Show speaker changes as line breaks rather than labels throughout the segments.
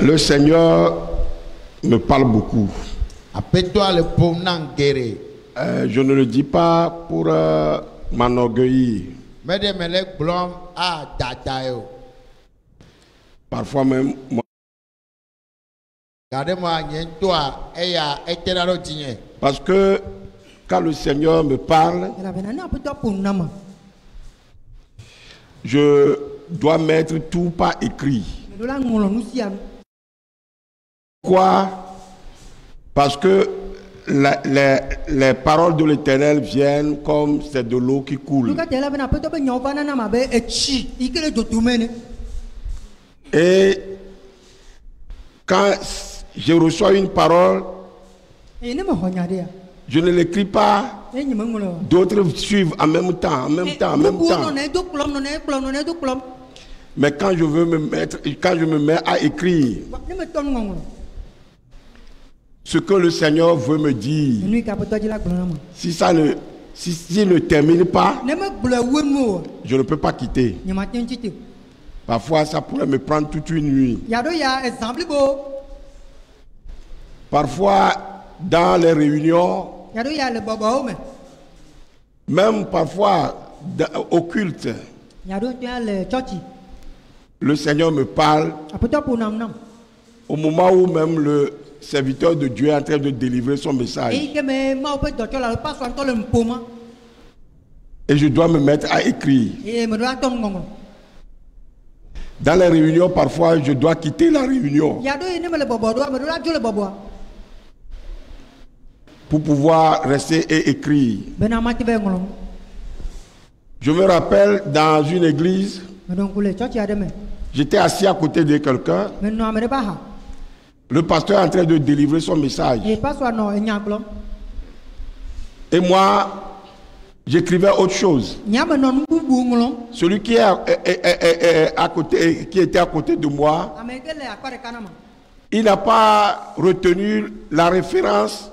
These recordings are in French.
Le Seigneur me parle beaucoup. Je ne le dis pas pour m'enorgueillir. Parfois même, parce que quand le Seigneur me parle, je dois mettre tout par écrit. Pourquoi? Parce que les paroles de l'Éternel viennent comme c'est de l'eau qui coule. Et quand je reçois une parole, je ne l'écris pas, d'autres suivent en même temps, Mais quand je me mets à écrire ce que le Seigneur veut me dire, s'il ne termine pas, je ne peux pas quitter. Parfois, ça pourrait me prendre toute une nuit. Parfois, dans les réunions, même parfois au culte, le Seigneur me parle au moment où même le serviteur de Dieu est en train de délivrer son message. Et je dois me mettre à écrire. Dans les réunions, parfois, je dois quitter la réunion pour pouvoir rester et écrire. Je me rappelle dans une église, j'étais assis à côté de quelqu'un. Le pasteur est en train de délivrer son message. Et moi, j'écrivais autre chose. Celui qui est à côté, qui était à côté de moi, il n'a pas retenu la référence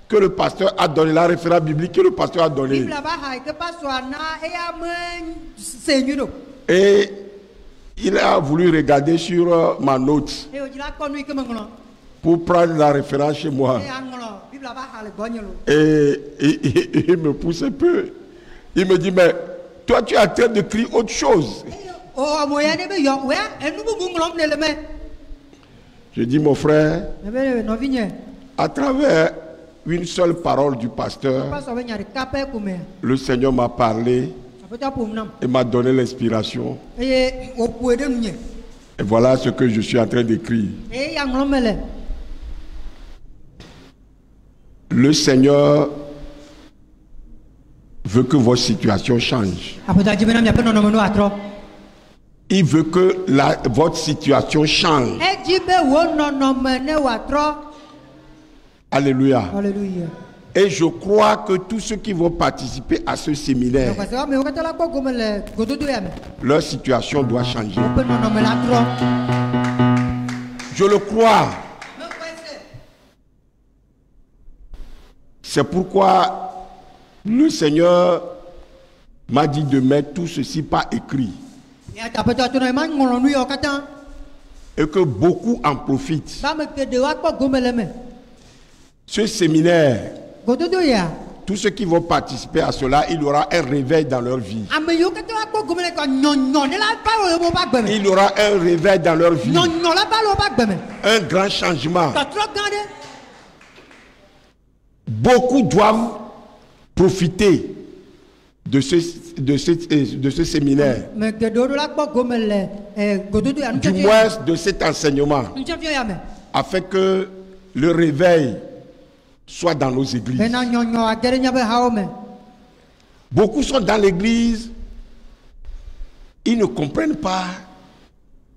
que le pasteur a donnée, la référence biblique que le pasteur a donnée. Et il a voulu regarder sur ma note pour prendre la référence chez moi. Et il me pousse un peu. Il me dit, mais toi tu es en train d'écrire autre chose. Je dis, mon frère, à travers une seule parole du pasteur, le Seigneur m'a parlé et m'a donné l'inspiration. Et voilà ce que je suis en train d'écrire. Le Seigneur veut que votre situation change. Il veut que votre situation change. Alléluia.
Alléluia.
Et je crois que tous ceux qui vont participer à ce séminaire, leur situation doit changer. Je le crois. C'est pourquoi le Seigneur m'a dit de mettre tout ceci par écrit. Et que beaucoup en profitent. Ce séminaire, tous ceux qui vont participer à cela, il y aura un réveil dans leur vie. Il y aura un réveil dans leur vie. Un grand changement. Beaucoup doivent profiter de ce séminaire. Du moins de cet enseignement. Afin que le réveil soit dans nos églises. Beaucoup sont dans l'église, ils ne comprennent pas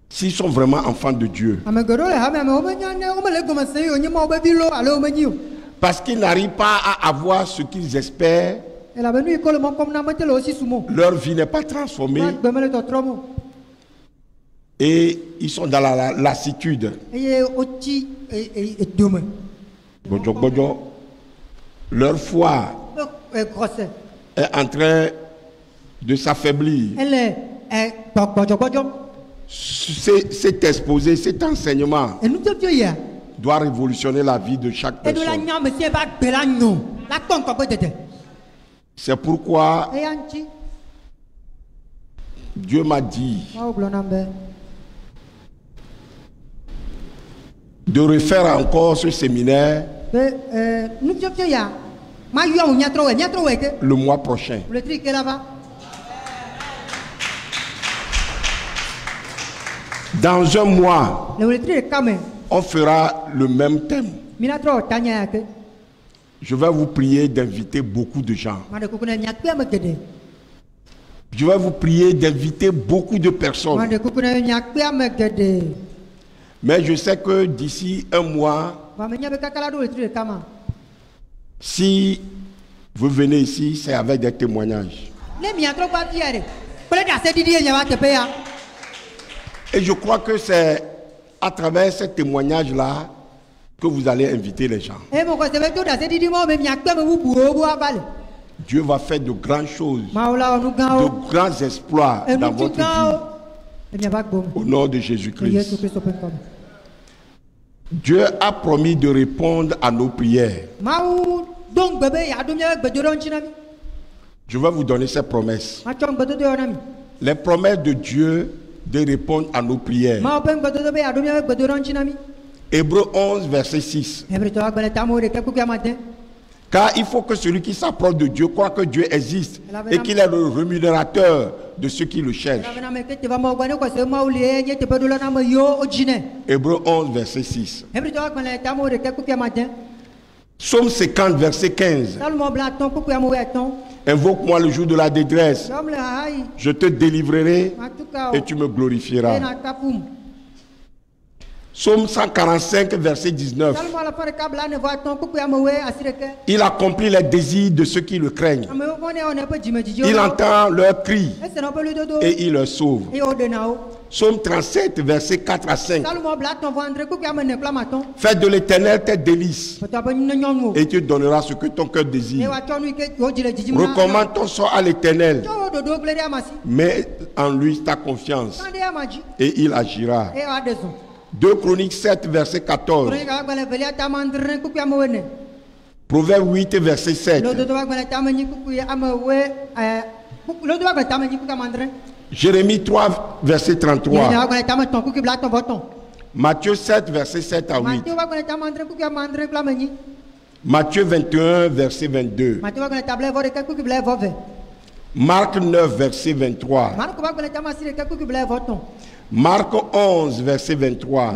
s'ils sont vraiment enfants de Dieu. Parce qu'ils n'arrivent pas à avoir ce qu'ils espèrent. Leur vie n'est pas transformée. Et ils sont dans la lassitude. Leur foi est en train de s'affaiblir. cet exposé, cet enseignement doit révolutionner la vie de chaque personne. C'est pourquoi Dieu m'a dit de refaire encore ce séminaire le mois prochain. Dans un mois, on fera le même thème. Je vais vous prier d'inviter beaucoup de gens. Je vais vous prier d'inviter beaucoup de personnes. Mais je sais que d'ici un mois, si vous venez ici, c'est avec des témoignages. Et je crois que c'est à travers ces témoignages-là que vous allez inviter les gens. Dieu va faire de grandes choses, de grands exploits dans votre vie. Au nom de Jésus-Christ. Dieu a promis de répondre à nos prières. Je vais vous donner ces promesses. Les promesses de Dieu de répondre à nos prières. Hébreux 11, verset 6. Car il faut que celui qui s'approche de Dieu croit que Dieu existe et qu'il est le rémunérateur de ceux qui le cherchent. Hébreux 11, verset 6. Psaume 50, verset 15. Invoque-moi le jour de la détresse. Je te délivrerai et tu me glorifieras. Psaume 145, verset 19. Il accomplit les désirs de ceux qui le craignent. Il entend leurs cris et il leur sauve. Psaume 37, verset 4 à 5. Fais de l'Éternel tes délices et tu donneras ce que ton cœur désire. Recommande ton sort à l'Éternel. Mets en lui ta confiance et il agira. 2 Chroniques 7, verset 14. Proverbe 8, verset 7. Jérémie 3, verset 33. Matthieu 7, verset 7 à 8. Matthieu 21, verset 22. Marc 9, verset 23. Marc 11, verset 23.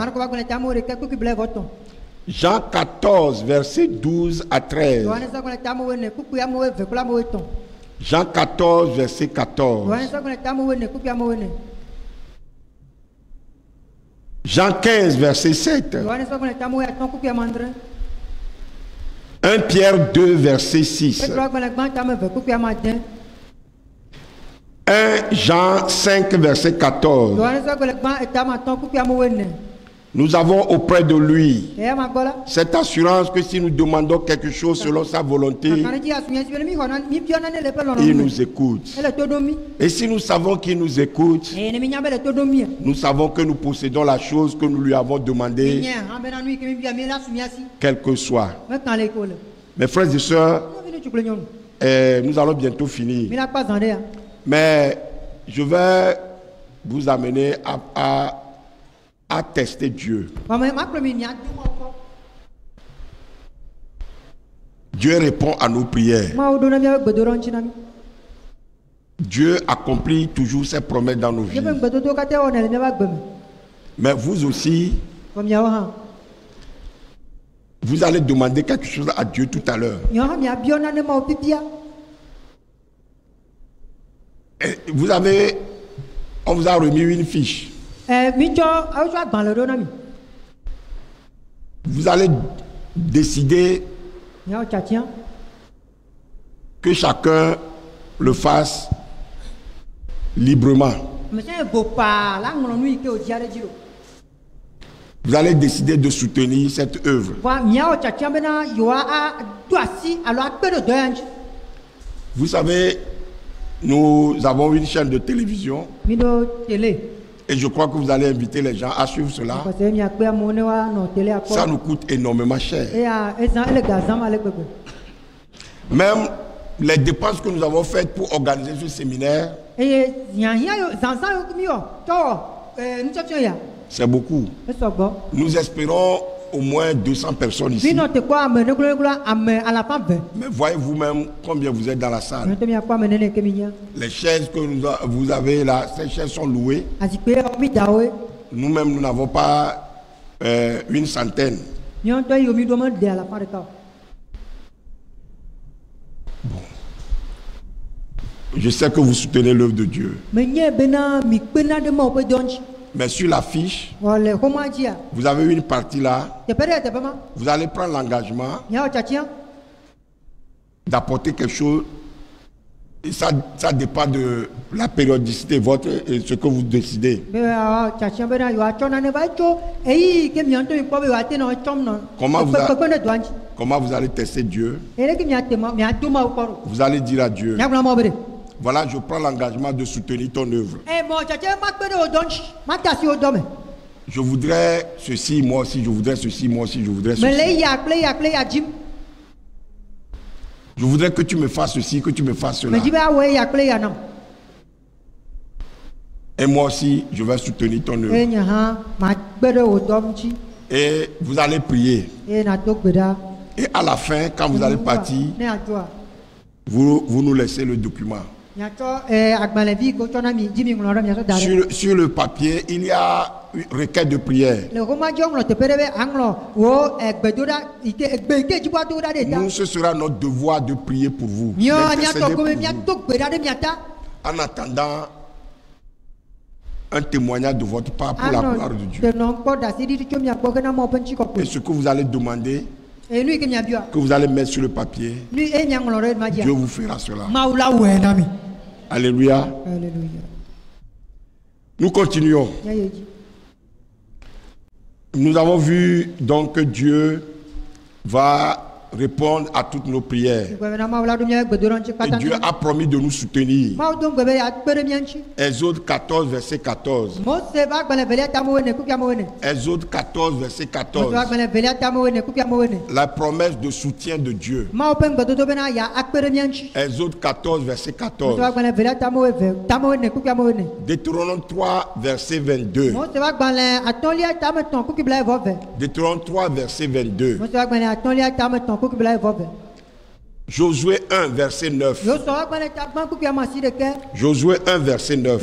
Jean 14, verset 12 à 13. Jean 14, verset 14. Jean 15, verset 7. 1 Pierre 2, verset 6. 1 Jean 5, verset 14. Nous avons auprès de lui cette assurance que si nous demandons quelque chose selon sa volonté, il nous écoute. Et si nous savons qu'il nous écoute, nous savons que nous possédons la chose que nous lui avons demandée, quelle que soit. Mes frères et sœurs, nous allons bientôt finir. Mais je vais vous amener à tester Dieu. Dieu répond à nos prières. Dieu accomplit toujours ses promesses dans nos vies. Mais vous aussi, vous allez demander quelque chose à Dieu tout à l'heure. On vous a remis une fiche. Vous allez décider que chacun le fasse librement. Vous allez décider de soutenir cette œuvre. Vous savez, nous avons une chaîne de télévision Et je crois que vous allez inviter les gens à suivre cela. Ça nous coûte énormément cher. Même les dépenses que nous avons faites pour organiser ce séminaire, c'est beaucoup. Nous espérons au moins 200 personnes ici. Mais voyez vous-même combien vous êtes dans la salle. Les chaises que vous avez là, ces chaises sont louées. Nous-mêmes, nous n'avons pas une centaine. Bon. Je sais que vous soutenez l'œuvre de Dieu. Mais sur la fiche, vous avez une partie là. Vous allez prendre l'engagement d'apporter quelque chose. Et ça dépend de la périodicité votre et ce que vous décidez. Comment vous allez tester Dieu? Vous allez dire à Dieu: voilà, je prends l'engagement de soutenir ton œuvre. Je voudrais ceci, moi aussi, je voudrais ceci, moi aussi, je voudrais ceci. Je voudrais que tu me fasses ceci, que tu me fasses cela. Et moi aussi, je vais soutenir ton œuvre. Et vous allez prier. Et à la fin, quand vous allez partir, vous nous laissez le document. Sur le papier, il y a une requête de prière. Nous, ce sera notre devoir de prier pour vous. En attendant un témoignage de votre part pour la gloire de Dieu. Et ce que vous allez demander, que vous allez mettre sur le papier, Dieu vous fera cela. Alléluia. Nous continuons. Nous avons vu donc que Dieu va répondre à toutes nos prières. Et Dieu a promis de nous soutenir. Exode 14, verset 14. Exode 14, verset 14. La promesse de soutien de Dieu. Exode 14, verset 14. Deutéronome 3, verset 22. Deutéronome 3, verset 22. Josué 1, verset 9. Josué 1, verset 9.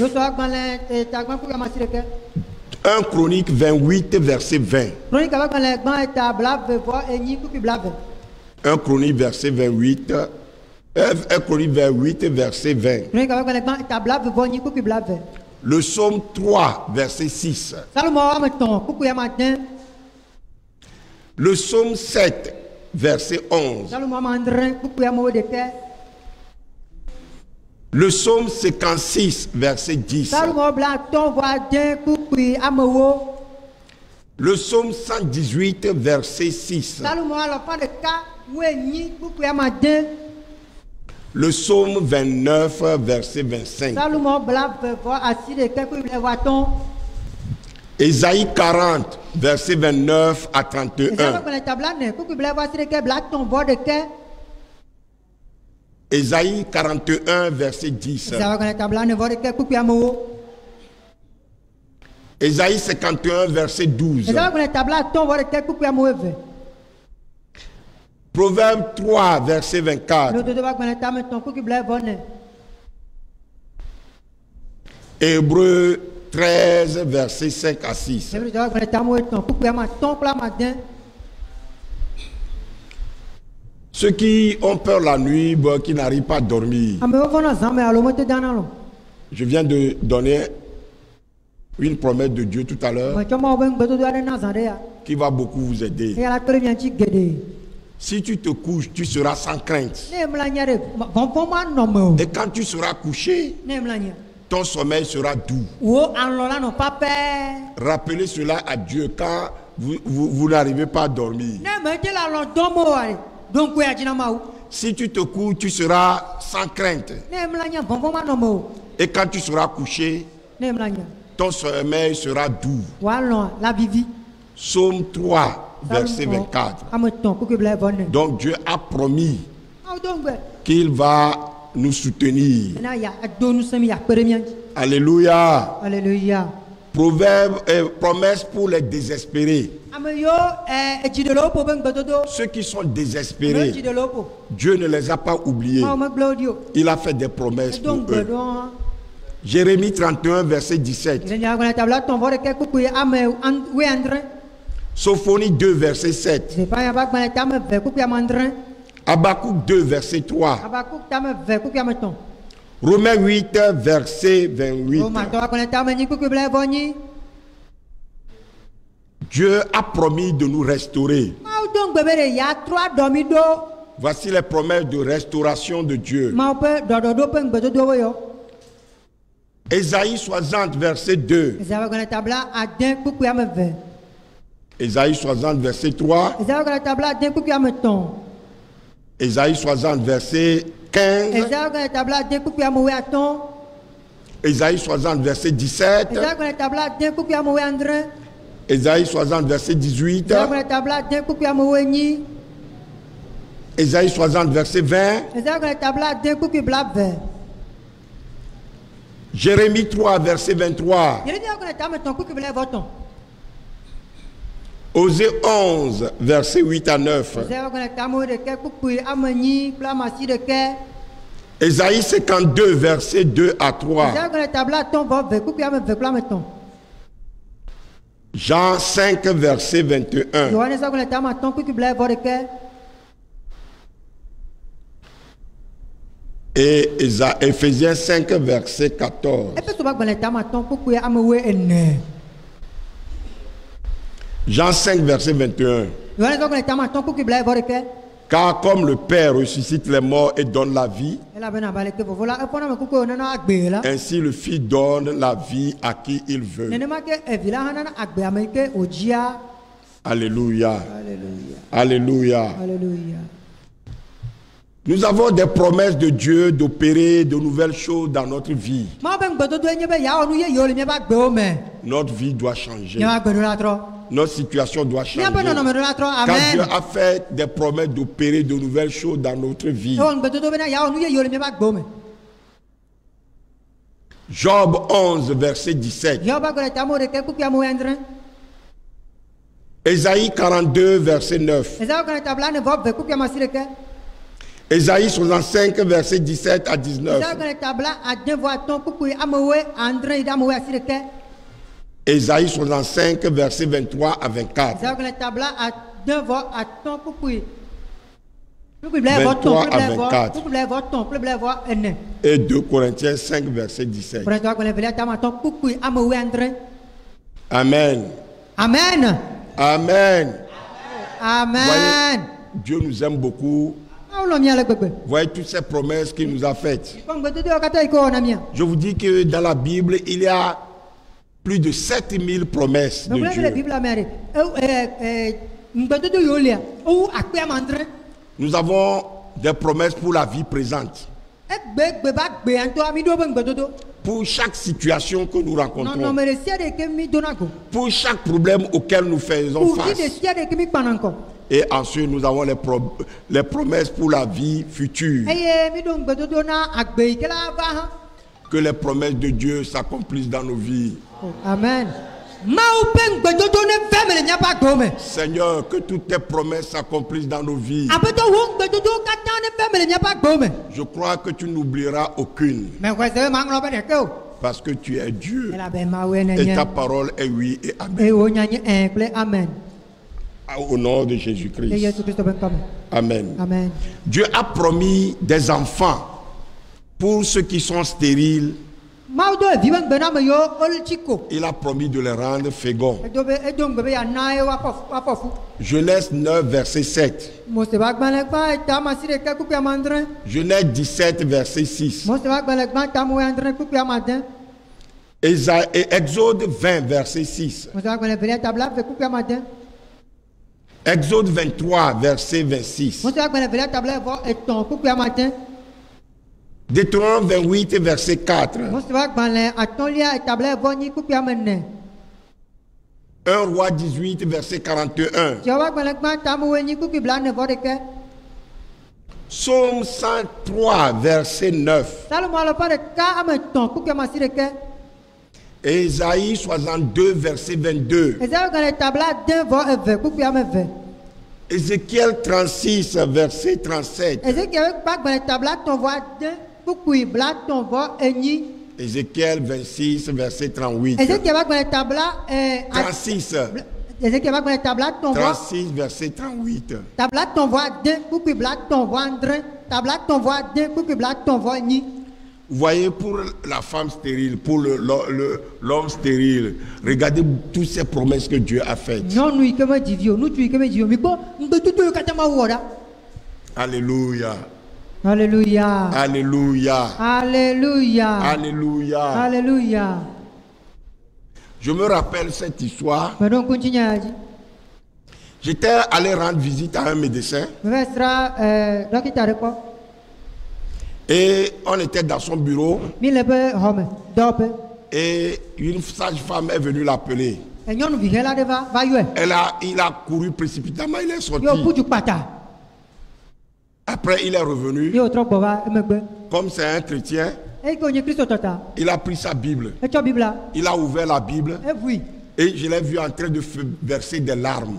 1 Chronique 28, verset 20. 1 Chronique, verset 28. 1 Chronique 28, verset 20. Le psaume 3, verset 6. Le psaume 7, verset 11. Le psaume 56, verset 10. Le psaume 118, verset 6. Le psaume 29, verset 25. Ésaïe 40, verset 29 à 31. Ésaïe 41, verset 10. Ésaïe 51, verset 12. Proverbe 3, verset 24. Hébreux 13, verset 5 à 6. Ceux qui ont peur la nuit, qui n'arrivent pas à dormir. Je viens de donner une promesse de Dieu tout à l'heure qui va beaucoup vous aider. Si tu te couches, tu seras sans crainte. Et quand tu seras couché, ton sommeil sera doux. Rappelez cela à Dieu quand vous n'arrivez pas à dormir. Si tu te couches, tu seras sans crainte. Et quand tu seras couché, ton sommeil sera doux. Psaume 3, verset 24. Donc Dieu a promis qu'il va nous soutenir. Alléluia.
Alléluia.
Proverbe et promesse pour les désespérés. Ceux qui sont désespérés, Dieu ne les a pas oubliés. Il a fait des promesses pour eux. Jérémie 31, verset 17. Sophonie 2, verset 7. Habakkuk 2, verset 3. Romains 8, verset 28. Dieu a promis de nous restaurer. Voici les promesses de restauration de Dieu. Ésaïe 60, verset 2. Ésaïe 60, verset 3. Ésaïe 60, verset 15. Ésaïe 60, verset 17. Ésaïe 60, verset 18. Ésaïe 60, verset 20. Jérémie 3, verset 23. Osée 11, verset 8 à 9. Ésaïe 52, verset 2 à 3. Jean 5, verset 21. Et Éphésiens 5, verset 14. Jean 5, verset 21. Car comme le Père ressuscite les morts et donne la vie, ainsi le Fils donne la vie à qui il veut. Alléluia. Alléluia. Alléluia. Nous avons des promesses de Dieu d'opérer de nouvelles choses dans notre vie. Notre vie doit changer. Notre situation doit changer. Quand Dieu a fait des promesses d'opérer de nouvelles choses dans notre vie. Job 11, verset 17. Ésaïe 42, verset 9. Ésaïe 65, verset 17 à 19. Ésaïe 65, verset 23 à 24. 23 à 24. Et 2 Corinthiens 5, verset 17. Amen.
Amen.
Amen.
Amen.
Voyez, Dieu nous aime beaucoup. Voyez toutes ces promesses qu'il nous a faites. Je vous dis que dans la Bible, il y a plus de 7000 promesses de Dieu. Nous avons des promesses pour la vie présente. Pour chaque situation que nous rencontrons. Pour chaque problème auquel nous faisons face. Et ensuite, nous avons les promesses pour la vie future. Que les promesses de Dieu s'accomplissent dans nos vies.
Amen.
Seigneur, que toutes tes promesses s'accomplissent dans nos vies. Je crois que tu n'oublieras aucune. Parce que tu es Dieu. Et ta parole est oui et amen. Au nom de Jésus-Christ. Amen.
Amen.
Dieu a promis des enfants pour ceux qui sont stériles. Il a promis de les rendre féconds. Genèse 9, verset 7. Genèse 17, verset 6. Exode 20, verset 6. Exode 23, verset 26. Deutéronome 28, verset 4. 1 Roi 18, verset 41. Psaume 103, verset 9. Et Ésaïe 62, verset 22. Ézéchiel 36, verset 37. Ézéchiel 26, verset 38. 36. 36, verset 38. Vous voyez, pour la femme stérile, pour l'homme stérile, regardez toutes ces promesses que Dieu a faites. Alléluia.
Alléluia.
Alléluia.
Alléluia.
Alléluia.
Alléluia.
Je me rappelle cette histoire. J'étais allé rendre visite à un médecin. Et on était dans son bureau. Et une sage-femme est venue l'appeler. Il a couru précipitamment, il est sorti. Après, il est revenu. Comme c'est un chrétien, il a pris sa Bible. Il a ouvert la Bible. Et je l'ai vu en train de verser des larmes.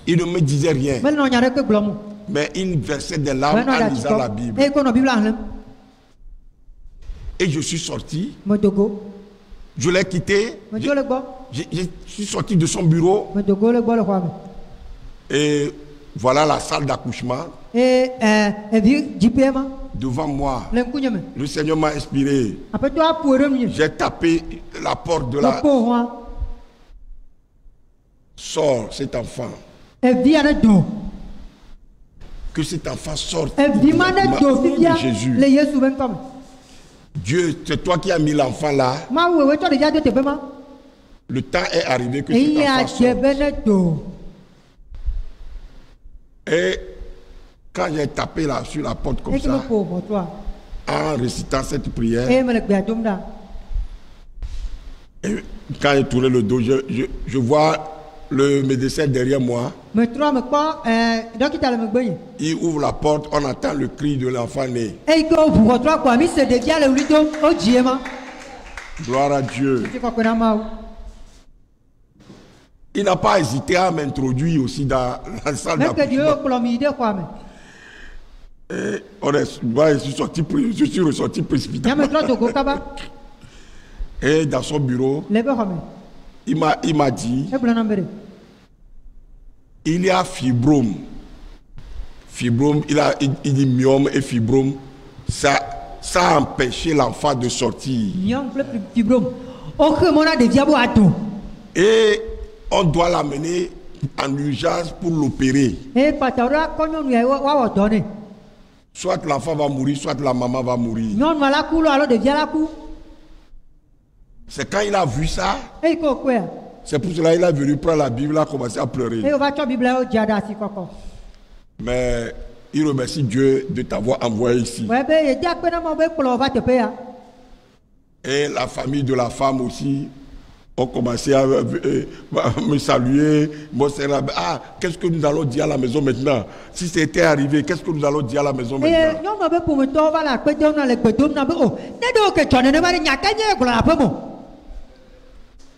Il ne me disait rien. Mais il versait des larmes en lisant la Bible. Et je suis sorti. Je l'ai quitté. Je suis sorti de son bureau. Et voilà la salle d'accouchement. Devant moi. Le Seigneur m'a inspiré. J'ai tapé la porte de la... Sors cet enfant. Que cet enfant sorte de Jésus. Dieu, c'est toi qui as mis l'enfant là. Le temps est arrivé que cet enfant sorte. Et quand j'ai tapé là sur la porte comme ça, en récitant cette prière, et quand j'ai tourné le dos, je vois le médecin derrière moi. Il ouvre la porte, on entend le cri de l'enfant né. Gloire à Dieu. Il n'a pas hésité à m'introduire aussi dans la salle d'accouchement. Et je suis ressorti précipitamment. Et dans son bureau, il m'a dit, il y a fibrome. Fibrome, il dit myome et fibrome, ça a empêché l'enfant de sortir. Et on doit l'amener en urgence pour l'opérer. Soit l'enfant va mourir, soit la maman va mourir. C'est quand il a vu ça, c'est pour cela qu'il est venu prendre la Bible, il a commencé à pleurer. Mais il remercie Dieu de t'avoir envoyé ici. Et la famille de la femme aussi ont commencé à me saluer. Ah, qu'est-ce que nous allons dire à la maison maintenant? Si c'était arrivé, qu'est-ce que nous allons dire à la maison maintenant?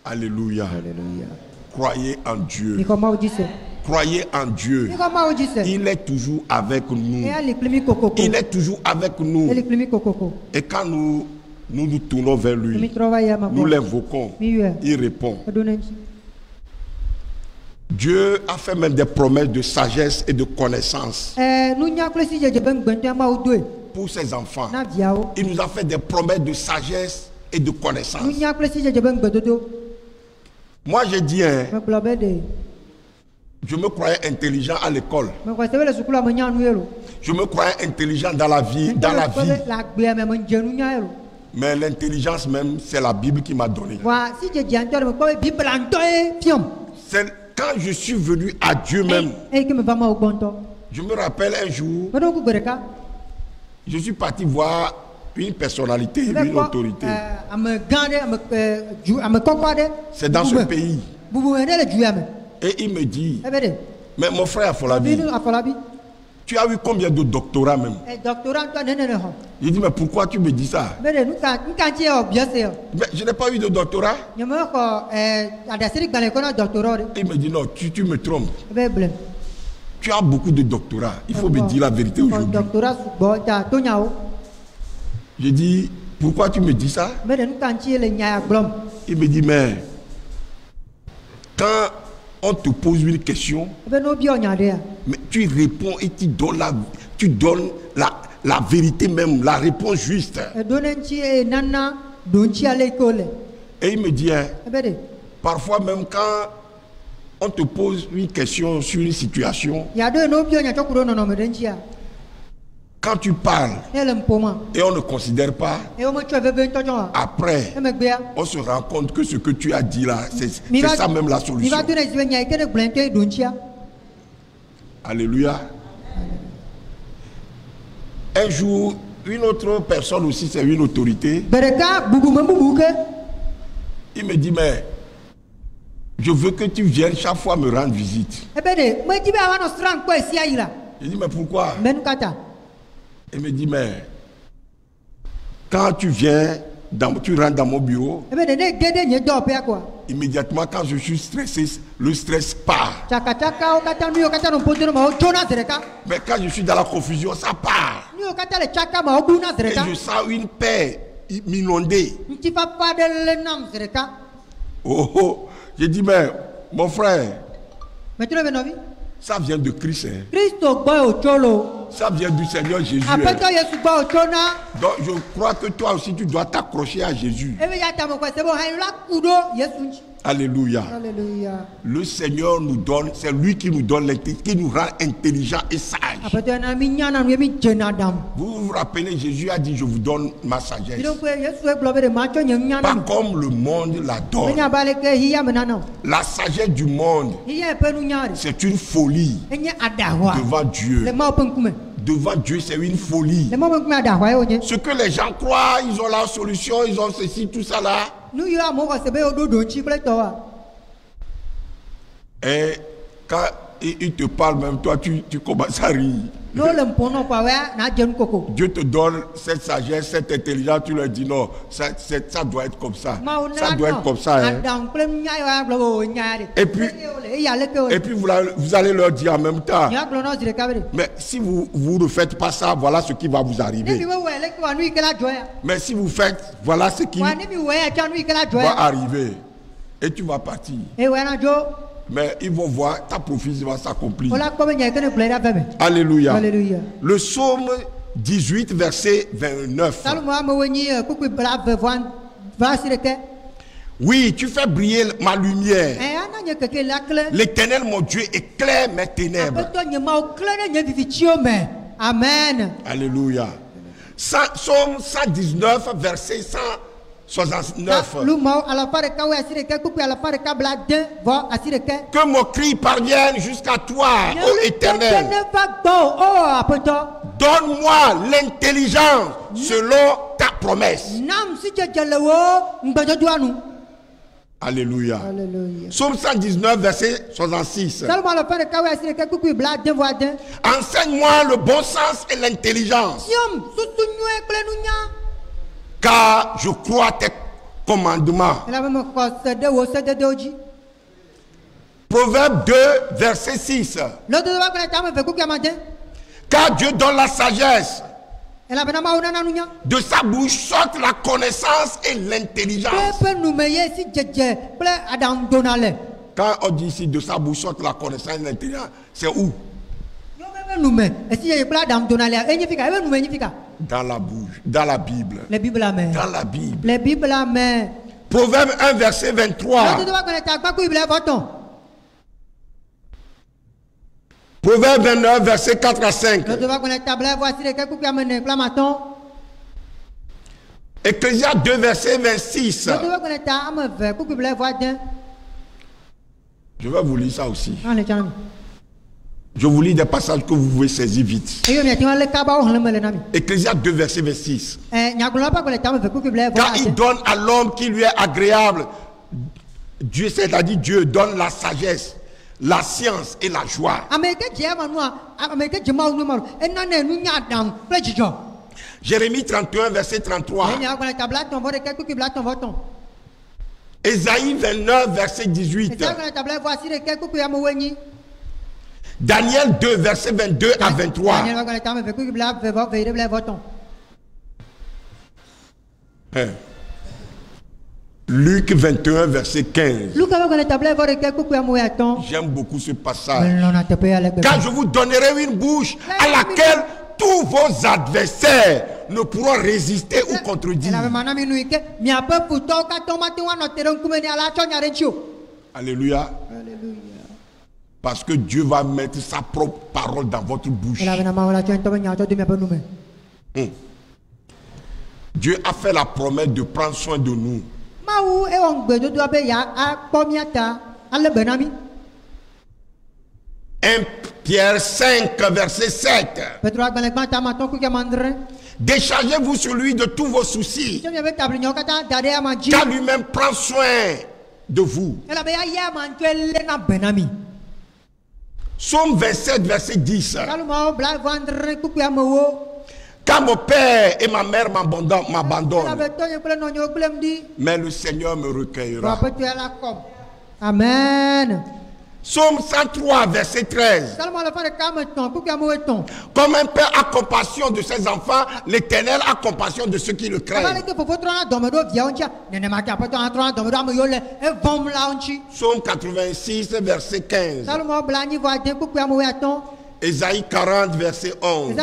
Alléluia. Alléluia. Croyez en Dieu. Croyez en Dieu. Il est toujours avec nous. Il est toujours avec nous. Et quand nous tournons vers lui, nous l'invoquons, il répond. Dieu a fait même des promesses de sagesse et de connaissance pour ses enfants. Il nous a fait des promesses de sagesse et de connaissance. Moi j'ai dit, je me croyais intelligent à l'école. Je me croyais intelligent dans la vie. Mais l'intelligence même, c'est la Bible qui m'a donné. C'est quand je suis venu à Dieu même. Je me rappelle un jour, Je suis parti voir une personnalité, une autorité. C'est dans ce pays. Et il me dit, mais mon frère Afolabi, tu as eu combien de doctorats même? Il dit, mais pourquoi tu me dis ça? Mais je n'ai pas eu de doctorat. Il me dit, non, tu me trompes. Tu as beaucoup de doctorats. Il faut me dire la vérité aujourd'hui. Je dis, pourquoi tu me dis ça? Il me dit, mais quand on te pose une question, mais tu réponds et tu donnes la vérité même, la réponse juste. Et il me dit, parfois même quand on te pose une question sur une situation, quand tu parles et on ne considère pas, après on se rend compte que ce que tu as dit là, c'est ça même la solution. Alléluia. Un jour, une autre personne aussi, c'est une autorité. Il me dit, mais je veux que tu viennes chaque fois me rendre visite. Je dis, mais pourquoi? Il me dit, mais quand tu viens, tu rentres dans mon bureau, immédiatement quand je suis stressé, le stress part. Mais quand je suis dans la confusion, ça part. Et je sens une paix m'inonder. Oh, j'ai dit, mais mon frère, ça vient de Christ. Ça vient du Seigneur Jésus. Donc je crois que toi aussi tu dois t'accrocher à Jésus. Alléluia.
Alléluia.
Le Seigneur nous donne, c'est lui qui nous donne l'intelligence, qui nous rend intelligents et sages. Vous vous rappelez, Jésus a dit, je vous donne ma sagesse. Pas comme le monde la donne. La sagesse du monde, c'est une folie devant Dieu. Devant Dieu, c'est une folie. Ce que les gens croient, ils ont la solution, ils ont ceci, tout ça là. Et quand il te parle, même toi, tu commences à rire. Dieu te donne cette sagesse, cette intelligence, tu leur dis non, ça doit être comme ça. Ça doit être comme ça. Hein. Et puis vous allez leur dire en même temps, mais si vous ne faites pas ça, voilà ce qui va vous arriver. Mais si vous faites, voilà ce qui va arriver. Et tu vas partir. Mais ils vont voir, ta prophétie va s'accomplir. Alléluia.
Alléluia.
Le psaume 18, verset 29. Oui, tu fais briller ma lumière. L'Éternel, mon Dieu, éclaire mes ténèbres.
Amen.
Alléluia. Psaume 119, verset 169. Que mon cri parvienne jusqu'à toi, ô Éternel. Donne-moi l'intelligence selon ta promesse. Alléluia.
Alléluia.
Psaume 119, verset 66. Enseigne-moi le bon sens et l'intelligence, car je crois tes commandements. Proverbe 2, verset 6. Car Dieu donne la sagesse. De sa bouche sortent la connaissance et l'intelligence. Quand on dit ici de sa bouche sortent la connaissance et l'intelligence, c'est où? Dans la bouche, dans la Bible. Dans la Bible. Proverbe 1, verset 23. Proverbe 29, verset 4 à 5. Ecclésiaste 2, verset 26. Je vais vous lire ça aussi. Je vous lis des passages que vous pouvez saisir vite. Ecclésiaste 2, verset 26. Car il donne à l'homme qui lui est agréable. Dieu, c'est-à-dire Dieu donne la sagesse, la science et la joie. Jérémie 31, verset 33. Ésaïe 29, verset 18. Daniel 2, verset 22 à 23. Luc 21, verset 15. J'aime beaucoup ce passage. Car je vous donnerai une bouche à laquelle tous vos adversaires ne pourront résister ou contredire. Alléluia. Parce que Dieu va mettre sa propre parole dans votre bouche. Dieu a fait la promesse de prendre soin de nous. 1 Pierre 5, verset 7. Déchargez-vous sur lui de tous vos soucis, car lui-même prend soin de vous. Psaume 27, verset 10. Car mon père et ma mère m'abandonnent, mais le Seigneur me recueillera.
Amen.
Psaume 103, verset 13. Comme un père a compassion de ses enfants, l'Éternel a compassion de ceux qui le craignent. Psaume 86, verset 15. Ésaïe 40, verset 11.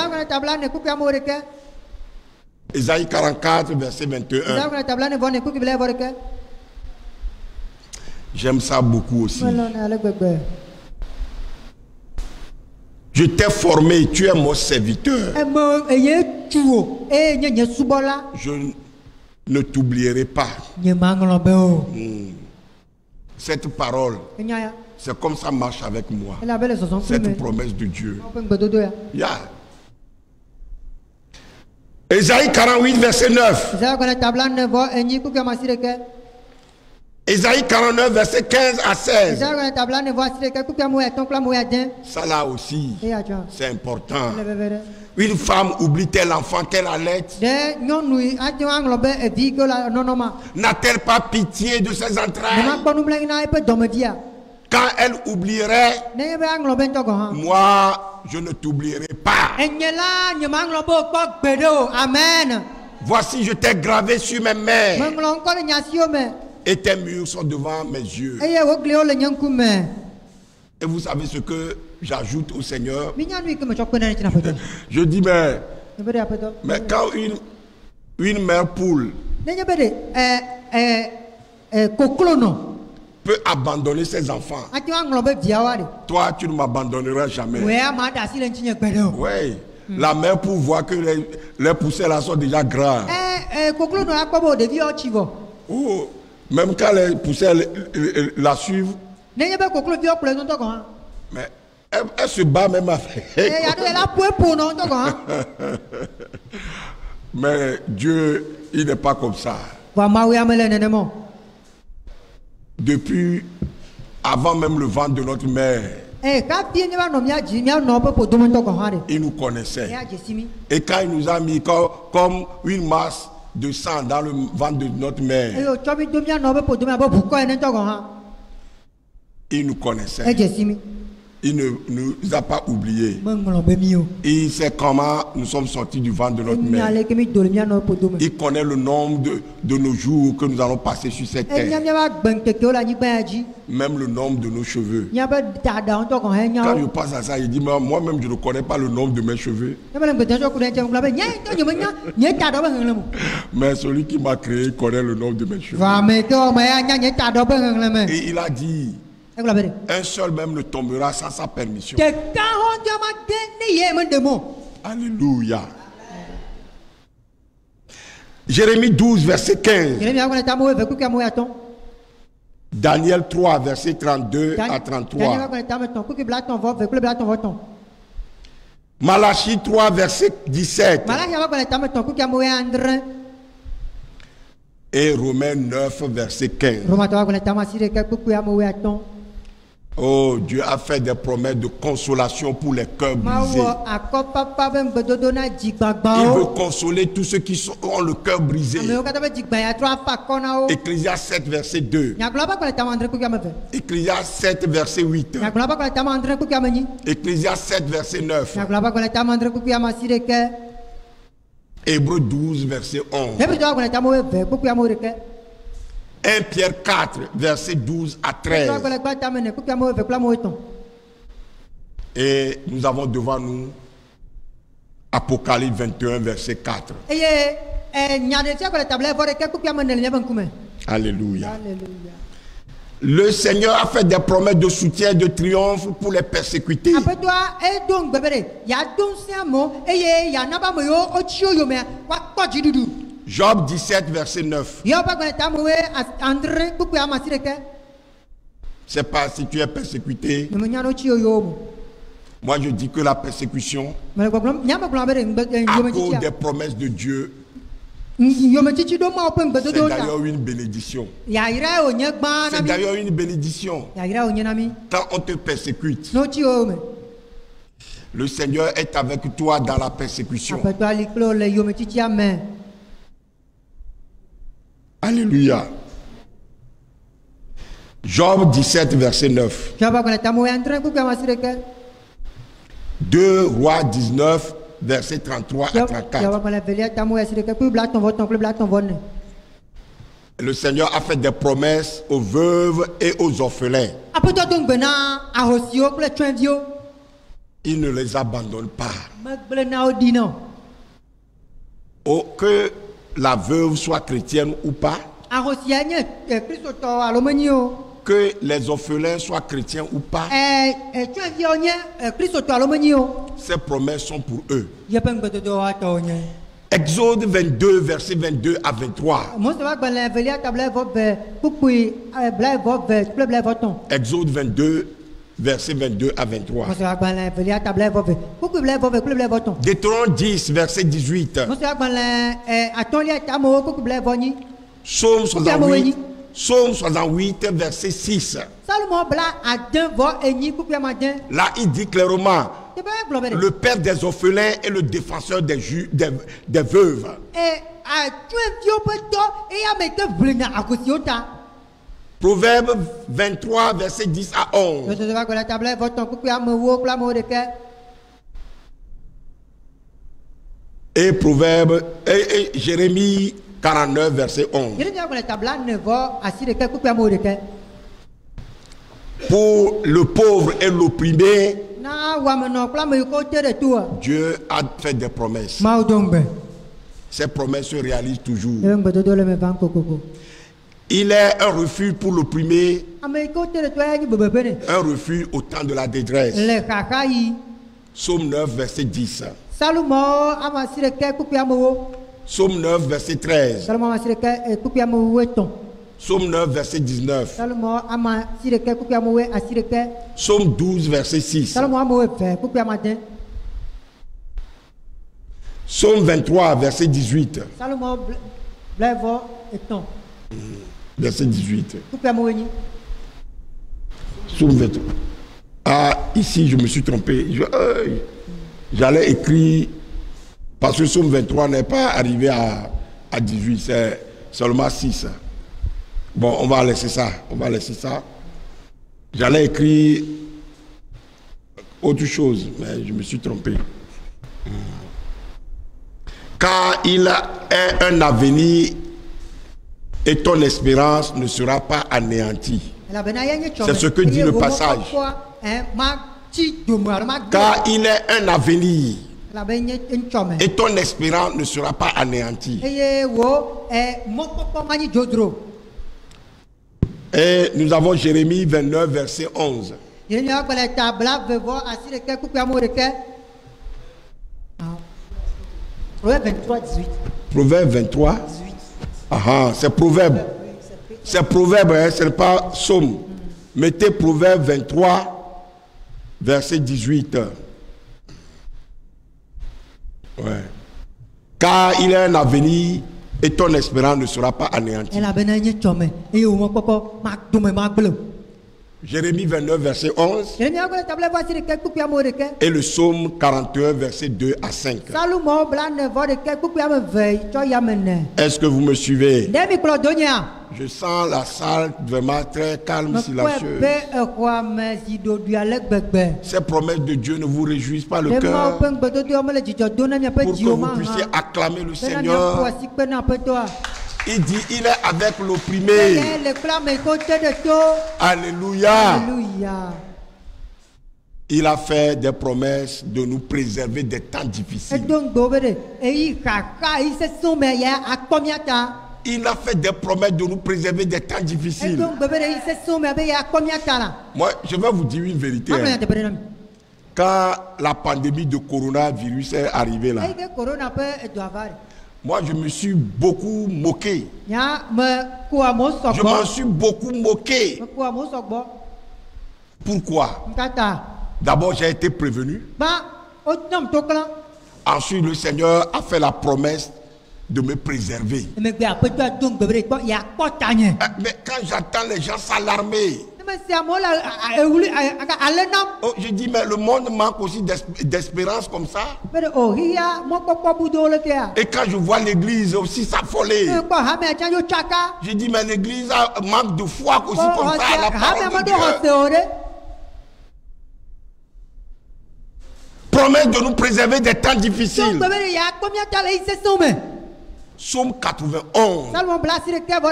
Ésaïe 44, verset 21. J'aime ça beaucoup aussi. Je t'ai formé, tu es mon serviteur. Je ne t'oublierai pas. Cette parole, c'est comme ça marche avec moi. Cette promesse de Dieu. Yeah. Ésaïe 48, verset 9. Ésaïe 49, verset 15 à 16. Ça là aussi, c'est important. Une femme oublie-t-elle l'enfant qu'elle allait? N'a-t-elle pas pitié de ses entrailles? Quand elle oublierait, moi, je ne t'oublierai pas.
Amen.
Voici, je t'ai gravé sur mes mains. Et tes murs sont devant mes yeux. Et vous savez ce que j'ajoute au Seigneur? Je dis, mais quand une mère poule peut abandonner ses enfants, toi, tu ne m'abandonneras jamais. Oui. La mère poule voit que les poussées là sont déjà grands. Oh. Même quand les poussées la suivent, mais elle se bat même avec. Mais Dieu, il n'est pas comme ça. Depuis avant même le ventre de notre mère, il nous connaissait. Et quand il nous a mis comme une masse de sang dans le ventre de notre mère, il nous connaissait. Il ne nous a pas oubliés. Il sait comment nous sommes sortis du ventre de notre mère. Il connaît le nombre de nos jours que nous allons passer sur cette terre. Même le nombre de nos cheveux. Quand je passe à ça, il dit, moi-même je ne connais pas le nombre de mes cheveux. Mais celui qui m'a créé connaît le nombre de mes cheveux. Et il a dit, un seul même ne tombera sans sa permission. Alléluia. Jérémie 12, verset 15. Daniel 3, verset 32 à 33. Malachie 3, verset 17. Et Romains 9, verset 15. Oh, Dieu a fait des promesses de consolation pour les cœurs brisés. Il veut consoler tous ceux qui ont le cœur brisé. Ecclésiaste 7, verset 2. Ecclésiaste 7, verset 8. Ecclésiaste 7, verset 9. Hébreux 12, verset 11. 1 Pierre 4, verset 12 à 13. Et nous avons devant nous Apocalypse 21, verset 4. Alléluia. Le Seigneur a fait des promesses de soutien et de triomphe pour les persécutés. Job 17, verset 9. C'est pas si tu es persécuté. Moi je dis que la persécution, à cause des promesses de Dieu, c'est d'ailleurs une bénédiction. C'est d'ailleurs une bénédiction. Quand on te persécute, le Seigneur est avec toi dans la persécution. Alléluia. Job 17, verset 9. 2 Rois 19, verset 33 à 34. Le Seigneur a fait des promesses aux veuves et aux orphelins. Il ne les abandonne pas. Oh, que la veuve soit chrétienne ou pas, que les orphelins soient chrétiens ou pas, ces promesses sont pour eux. Exode 22, verset 22 à 23. Exode 22, verset 22 à 23. Deutéronome 10, verset 18. Psaume 68, Psaume 68, verset 6. Là, il dit clairement, le père des orphelins et le défenseur des veuves. Proverbe 23, verset 10 à 11. Et Proverbe et Jérémie 49, verset 11. Pour le pauvre et l'opprimé, Dieu a fait des promesses. Ces promesses se réalisent toujours. Il est un refuge pour l'opprimé, un refuge au temps de la détresse. Psaume 9, verset 10. Psaume 9, verset 13. Psaume 9, verset 19. Psaume 12, verset 6. Psaume 23, verset 18. Verset 18. Psaume 23. Ah, ici, je me suis trompé. J'allais écrire, parce que Psaume 23 n'est pas arrivé à 18, c'est seulement 6. Bon, on va laisser ça. On va laisser ça. J'allais écrire autre chose, mais je me suis trompé. Car il est un avenir et ton espérance ne sera pas anéantie. C'est ce que dit le passage. Car il est un avenir et ton espérance ne sera pas anéantie. Et nous avons Jérémie 29, verset 11. Proverbe 23. Ah, c'est Proverbe. C'est Proverbe, hein, ce n'est pas Psaume. Mettez Proverbe 23, verset 18. Car il y a un avenir et ton espérance ne sera pas anéantie. Jérémie 29, verset 11. Et le psaume 41, verset 2 à 5. Est-ce que vous me suivez? Je sens la salle vraiment très calme, silencieuse. Ces promesses de Dieu ne vous réjouissent pas le cœur pour que vous puissiez acclamer le Seigneur. Il dit, il est avec l'opprimé. Alléluia. Il a fait des promesses de nous préserver des temps difficiles. Il a fait des promesses de nous préserver des temps difficiles. Moi, je vais vous dire une vérité. Quand la pandémie de coronavirus est arrivée là, moi, je me suis beaucoup moqué. Je m'en suis beaucoup moqué. Pourquoi? D'abord, j'ai été prévenu. Ensuite, le Seigneur a fait la promesse de me préserver. Mais quand j'entends les gens s'alarmer, oh, je dis, mais le monde manque aussi d'espérance comme ça. Et quand je vois l'église aussi s'affoler, je dis, mais l'église manque de foi aussi comme ça à la parole de Dieu. Promesse de nous préserver des temps difficiles. Psaume 91.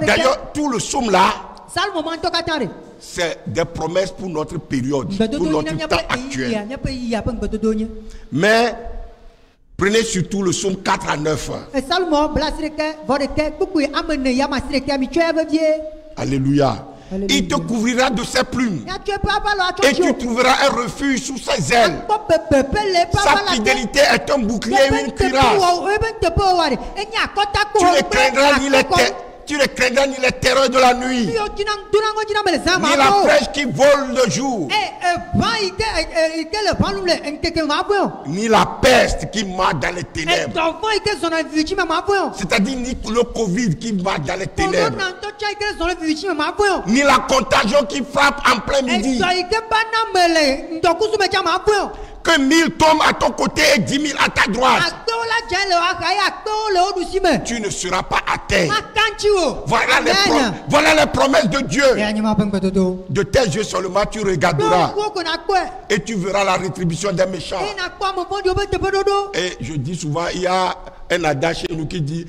D'ailleurs, tout le psaume là, c'est des promesses pour notre période, pour notre temps actuel. Mais prenez surtout le psaume 4 à 9. Alléluia. Il te couvrira de ses plumes et tu trouveras un refuge sous ses ailes. Sa fidélité est un bouclier et une cuirasse. Tu ne craindras ni les terreurs de la nuit, ni la flèche qui vole le jour, ni la peste qui marche dans les ténèbres. C'est-à-dire ni le Covid qui marche dans les ténèbres, ni la contagion qui frappe en plein midi. Que 1000 tombent à ton côté et 10 000 à ta droite, tu ne seras pas atteint. Voilà les promesses de Dieu. De tes yeux seulement tu regarderas et tu verras la rétribution des méchants. Et je dis souvent, il y a un adage chez nous qui dit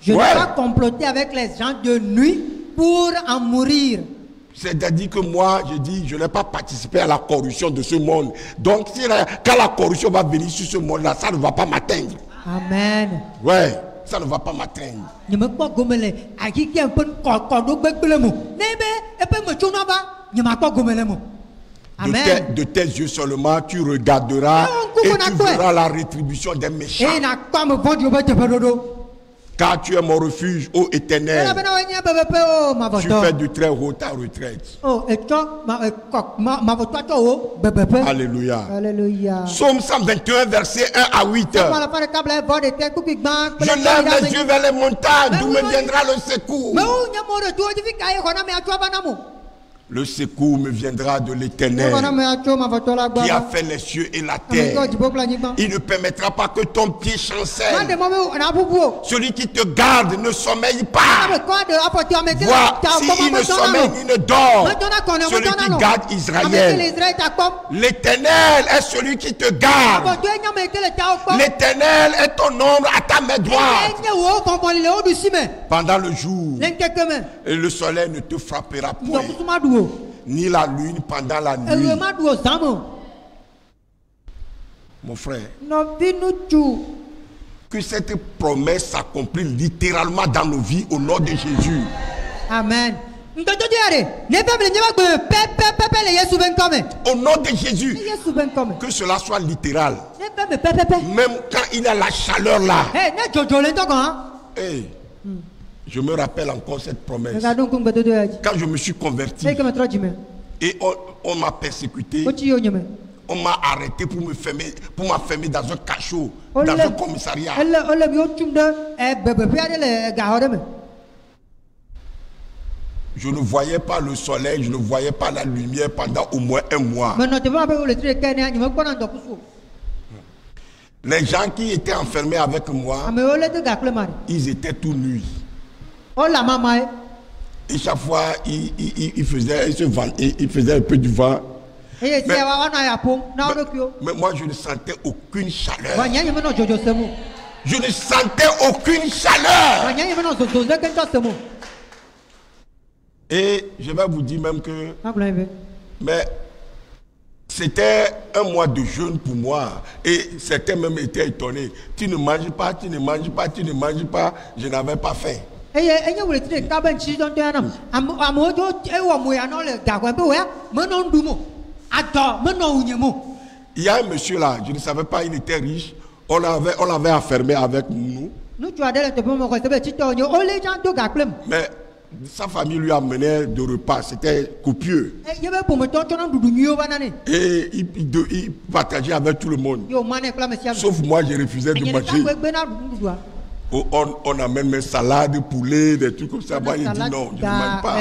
je n'ai pas comploté avec les gens de nuit pour en mourir.
C'est-à-dire que moi, je dis, je n'ai pas participé à la corruption de ce monde. Donc, quand la corruption va venir sur ce monde-là, ça ne va pas m'atteindre.
Amen.
Ouais, ça ne va pas m'atteindre. De tes yeux seulement, tu regarderas et tu verras la rétribution des méchants. Car tu es mon refuge, ô Éternel. Tu fais du très haut ta retraite. Alléluia. Psaume 121, verset 1 à 8. Je lève les yeux vers les montagnes, d'où me viendra le secours. Le secours me viendra de l'Éternel qui a fait les cieux et la terre. Il ne permettra pas que ton pied chancelle. Celui qui te garde ne sommeille pas. Vois, s'il ne sommeille ni ne dort, celui qui garde Israël. L'Éternel est celui qui te garde. L'Éternel est ton ombre à ta main droite. Pendant le jour, et le soleil ne te frappera point, ni la lune pendant la nuit. Mon frère, que cette promesse s'accomplisse littéralement dans nos vies au nom de Jésus.
Amen.
Au nom de Jésus, que cela soit littéral. Même quand il y a la chaleur là. Hey. Je me rappelle encore cette promesse. Quand je me suis converti et on m'a persécuté, on m'a arrêté pour m'enfermer dans un cachot, dans un commissariat. Je ne voyais pas le soleil, je ne voyais pas la lumière pendant au moins un mois. Les gens qui étaient enfermés avec moi, ils étaient tout nus. Et chaque fois, ils faisaient un peu du vent. Mais moi, je ne sentais aucune chaleur. Je ne sentais aucune chaleur. Et je vais vous dire même que mais c'était un mois de jeûne pour moi. Et certains même étaient étonnés. Tu ne manges pas, tu ne manges pas, tu ne manges pas. Je n'avais pas faim. Il y a un monsieur là, je ne savais pas, il était riche. On l'avait enfermé avec nous. Mais sa famille lui amenait de repas, c'était copieux. Et il partageait avec tout le monde. Sauf moi, je refusais de manger. On amène mes salades, poulet, des trucs comme ça. Moi, il dit non, je ne mange pas.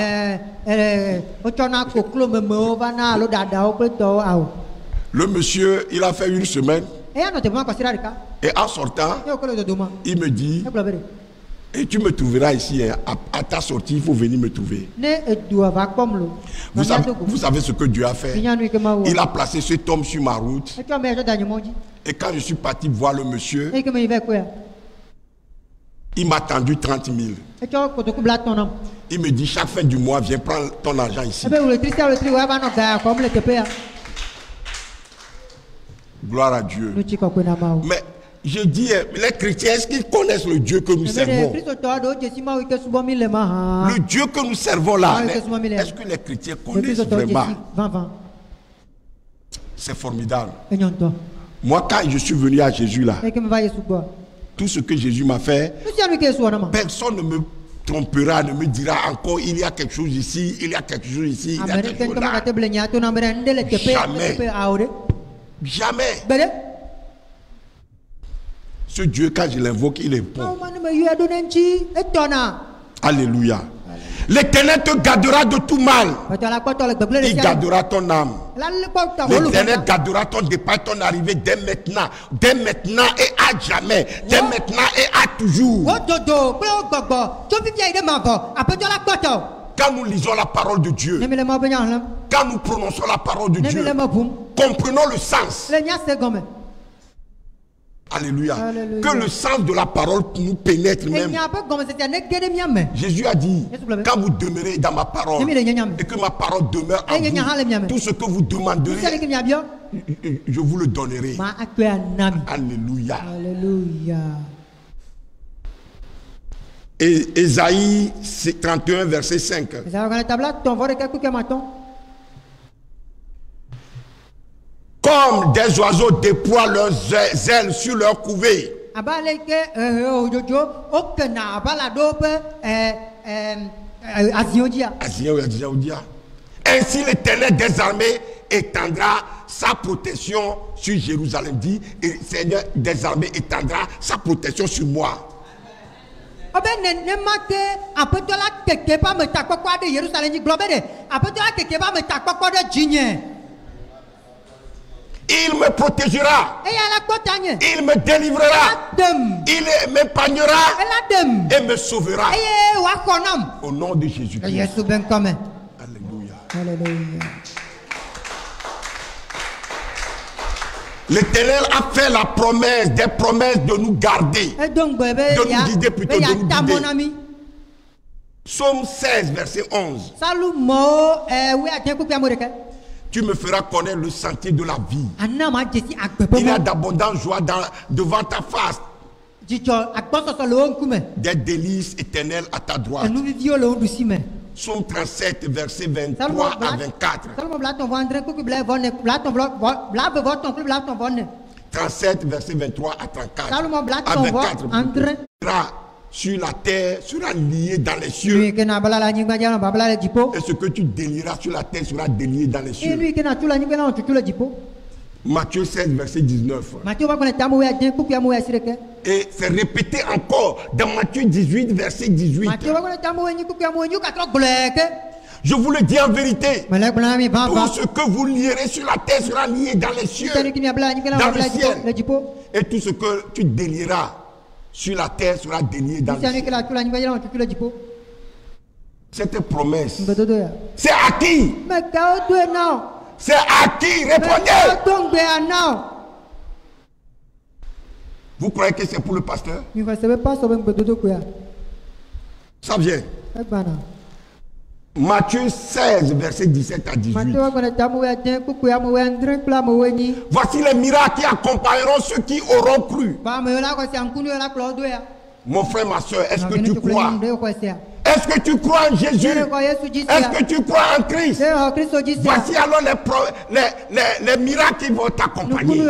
Le monsieur, il a fait une semaine. Et en sortant, il me dit, et tu me trouveras ici, hein, à ta sortie, il faut venir me trouver. Vous savez ce que Dieu a fait? Il a placé cet homme sur ma route. Et quand je suis parti voir le monsieur, il m'a tendu 30 000. Il me dit, chaque fin du mois, viens prendre ton argent ici. Gloire à Dieu. Mais je dis, les chrétiens, est-ce qu'ils connaissent le Dieu que nous servons? Le Dieu que nous servons là, est-ce que les chrétiens connaissent vraiment? C'est formidable. Moi, quand je suis venu à Jésus là, tout ce que Jésus m'a fait, personne ne me trompera, ne me dira encore il y a quelque chose ici, il y a quelque chose ici, il y a quelque chose là. Jamais. Jamais. Ce Dieu, quand je l'invoque, il est bon. Alléluia. L'Éternel te gardera de tout mal. Il gardera ton âme. L'Éternel gardera ton départ, ton arrivée dès maintenant et à jamais. Dès maintenant et à toujours. Quand nous lisons la parole de Dieu, quand nous prononçons la parole de Dieu, comprenons le sens. Alléluia. Alléluia. Que le sens de la parole nous pénètre même. Jésus a dit, quand vous demeurez dans ma parole et que ma parole demeure en vous, tout ce que vous demanderez, je vous le donnerai. Alléluia. Alléluia. Et Ésaïe 31, verset 5. Comme des oiseaux déploient leurs ailes sur leur couvée. Ainsi l'Éternel des armées étendra sa protection sur Jérusalem. Dit, et le Seigneur des armées étendra sa protection sur moi. Il me protégera. Il me délivrera. Il m'épargnera et me sauvera. Au nom de Jésus. Alléluia. Alléluia. L'Éternel a fait la promesse, des promesses de nous garder, de nous guider plutôt, de nous guider. Psaume 16, verset 11. Tu me feras connaître le sentier de la vie. Il y a d'abondantes joies devant ta face. Des délices éternelles à ta droite. Psaume 37, verset 23 à 24. 37, verset 23 à 34. À 24. sur la terre sera lié dans les cieux. Et ce que tu délieras sur la terre sera délié dans les cieux. Matthieu 16, verset 19. Et c'est répété encore dans Matthieu 18, verset 18. Je vous le dis en vérité, tout ce que vous lierez sur la terre sera lié dans les cieux, dans le ciel. Et tout ce que tu délieras sur la terre sera délié dans le ciel. Cette promesse, c'est à qui? C'est à qui? Répondez. Vous croyez que c'est pour le pasteur? Ça vient. Matthieu 16, verset 17 à 18. Voici les miracles qui accompagneront ceux qui auront cru. Mon frère, ma soeur, est-ce que tu crois? Est-ce que tu crois en Jésus? Est-ce que tu crois en Christ? Voici alors les miracles qui vont t'accompagner.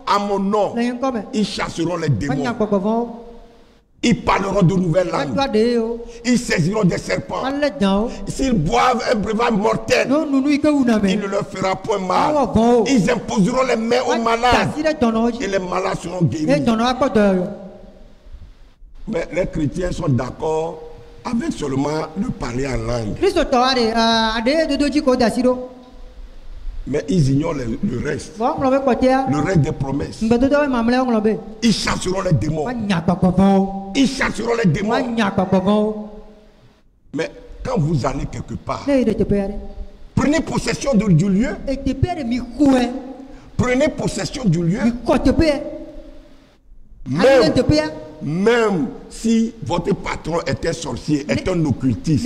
À mon nom, ils chasseront les démons. Ils parleront de nouvelles langues. Ils saisiront des serpents. S'ils boivent un breuvage mortel, il ne leur fera point mal. Ils imposeront les mains aux malades et les malades seront guéris. Mais les chrétiens sont d'accord avec seulement le parler en langue. Mais ils ignorent le reste. Le reste des promesses. Ils chasseront les démons. Ils chasseront les démons. Mais quand vous allez quelque part, prenez possession du lieu. Prenez possession du lieu. Même si votre patron était sorcier, est un occultiste.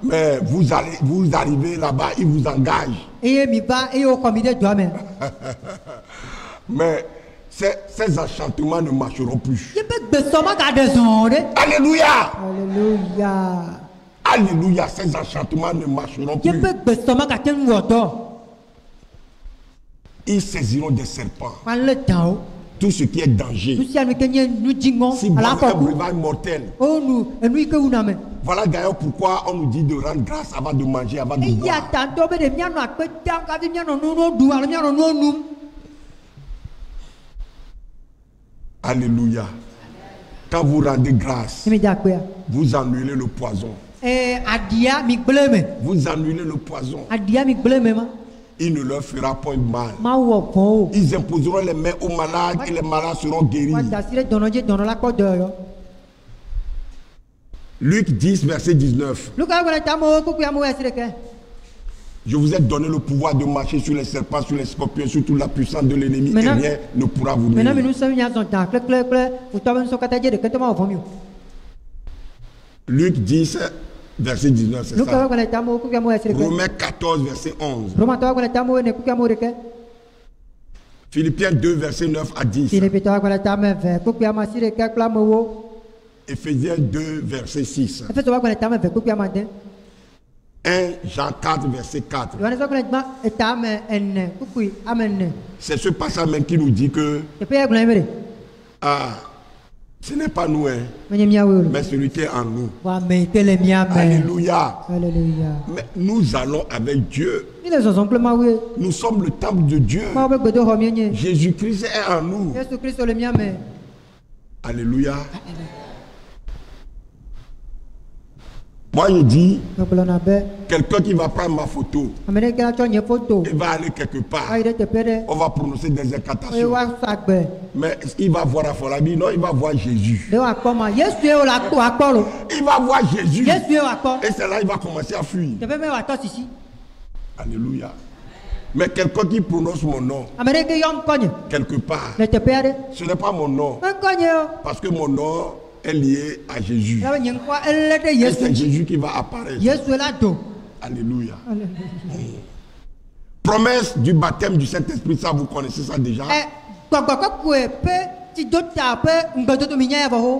Mais vous arrivez là-bas, il vous engage. Mais ces enchantements ne marcheront plus. Alléluia. Alléluia, ces enchantements ne marcheront plus. Ils saisiront des serpents. Tout ce qui est danger. Si vous avez un breuvage mortel. Voilà d'ailleurs pourquoi on nous dit de rendre grâce avant de manger, avant de boire. Alléluia. Quand vous rendez grâce, vous annulez le poison. Vous annulez le poison. Il ne leur fera point de mal. Ils imposeront les mains aux malades et les malades seront guéris. Luc 10, verset 19. Je vous ai donné le pouvoir de marcher sur les serpents, sur les scorpions, sur toute la puissance de l'ennemi. Et rien ne pourra vous nuire. Luc 10, verset 19, c'est ça. Romains 14, verset 11. Philippiens 2, verset 9 à 10. Éphésiens 2, verset 6. 1 Jean 4, verset 4. C'est ce passage même qui nous dit que ce n'est pas nous, mais celui qui est en nous. Alléluia. Mais nous allons avec Dieu. Nous sommes le temple de Dieu. Jésus-Christ est en nous. Alléluia. Moi, je dis, quelqu'un qui va prendre ma photo, il va aller quelque part, on va prononcer des incantations. Mais il va voir Afolabi, non, il va voir Jésus. Il va voir Jésus. Et c'est là qu'il va commencer à fuir. Alléluia. Mais quelqu'un qui prononce mon nom, quelque part, ce n'est pas mon nom. Parce que mon nom est lié à Jésus. Et c'est Jésus qui va apparaître. Alléluia. Promesse du baptême du Saint-Esprit, ça vous connaissez ça déjà?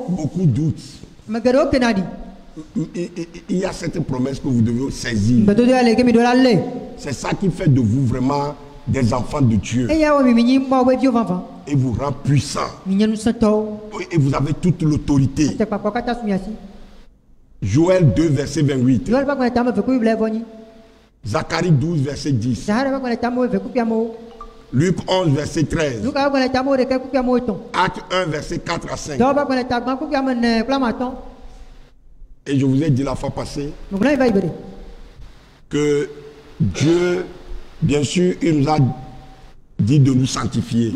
Beaucoup doutent. Il y a cette promesse que vous devez saisir. C'est ça qui fait de vous vraiment des enfants de Dieu et vous rend puissant. Et vous avez toute l'autorité. Joël 2, verset 28. Zacharie 12, verset 10. Luc 11, verset 13. Acte 1, verset 4 à 5. Et je vous ai dit la fois passée que Dieu, bien sûr, il nous a dit de nous sanctifier.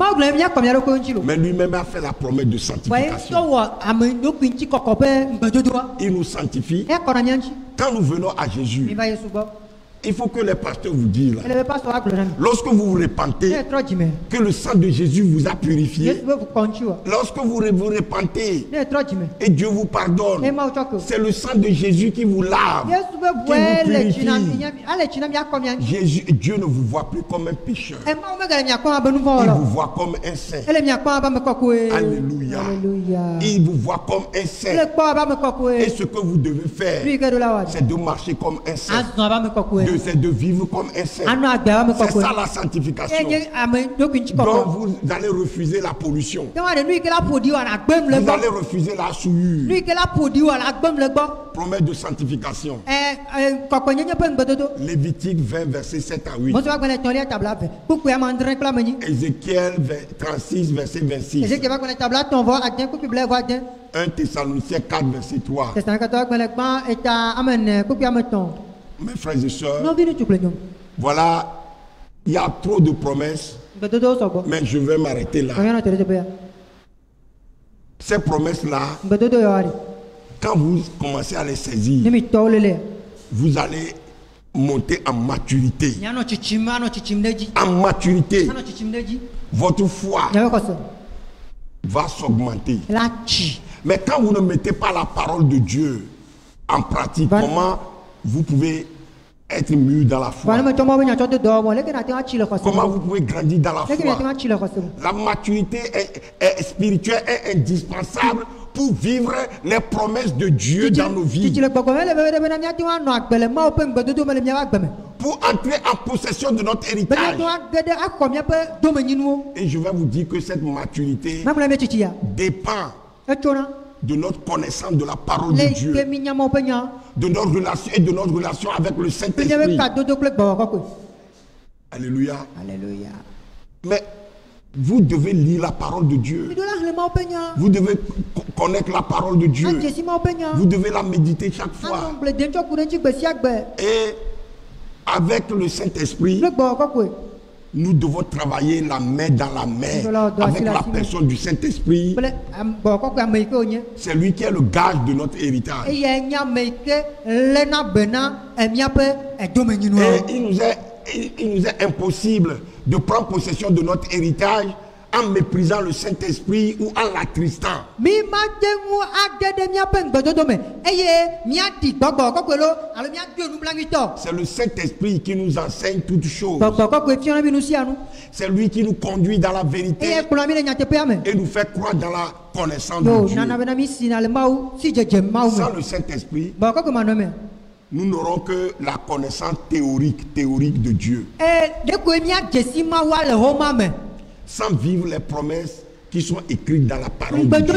Mais lui-même a fait la promesse de sanctification. Il nous sanctifie. Quand nous venons à Jésus, il faut que les pasteurs vous disent, là, lorsque vous vous repentez, que le sang de Jésus vous a purifié. Lorsque vous vous repentez et Dieu vous pardonne, c'est le sang de Jésus qui vous lave, qui vous purifie. Jésus, Dieu ne vous voit plus comme un pécheur. Il vous voit comme un saint. Alléluia. Il vous voit comme un saint. Et ce que vous devez faire, c'est de marcher comme un saint. C'est de vivre comme un saint. C'est ça la sanctification. Donc vous allez refuser la pollution. Vous allez refuser la souillure. Promesse de sanctification. Lévitique 20, verset 7 à 8. Ézéchiel 36, verset 26. 1 Thessaloniciens 4, verset 3. Mes frères et sœurs, voilà, il y a trop de promesses, mais je vais m'arrêter là. Ces promesses-là, quand vous commencez à les saisir, vous allez monter en maturité. En maturité, votre foi va s'augmenter. Mais quand vous ne mettez pas la parole de Dieu en pratique, comment vous pouvez être mûr dans la foi? Comment vous pouvez grandir dans la foi? La maturité spirituelle est indispensable pour vivre les promesses de Dieu dans nos vies. Pour entrer en possession de notre héritage. Et je vais vous dire que cette maturité dépend de notre connaissance de la parole de Dieu, de notre relation et de notre relation avec le Saint-Esprit. Alléluia.
Alléluia.
Mais vous devez lire la parole de Dieu. Vous devez connaître la parole de Dieu. Vous devez la méditer chaque fois. Et avec le Saint-Esprit, nous devons travailler la main dans la main avec la personne du Saint-Esprit. C'est lui qui est le gage de notre héritage. Et il nous est impossible de prendre possession de notre héritage en méprisant le Saint-Esprit ou en l'attristant. C'est le Saint-Esprit qui nous enseigne toutes choses. C'est lui qui nous conduit dans la vérité et nous fait croire dans la connaissance de Dieu. Sans le Saint-Esprit, nous n'aurons que la connaissance théorique de Dieu. Sans vivre les promesses qui sont écrites dans la parole de Dieu.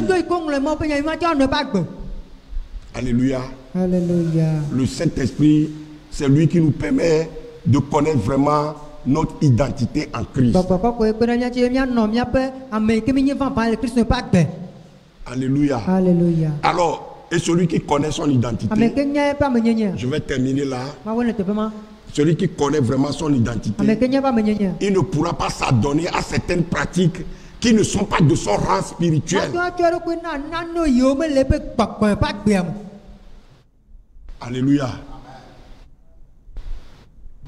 Alléluia.
Alléluia.
Le Saint-Esprit, c'est lui qui nous permet de connaître vraiment notre identité en Christ. Alléluia.
Alléluia.
Alors, et celui qui connaît son identité, je vais terminer là. Celui qui connaît vraiment son identité, il ne pourra pas s'adonner à certaines pratiques qui ne sont pas de son rang spirituel. Alléluia.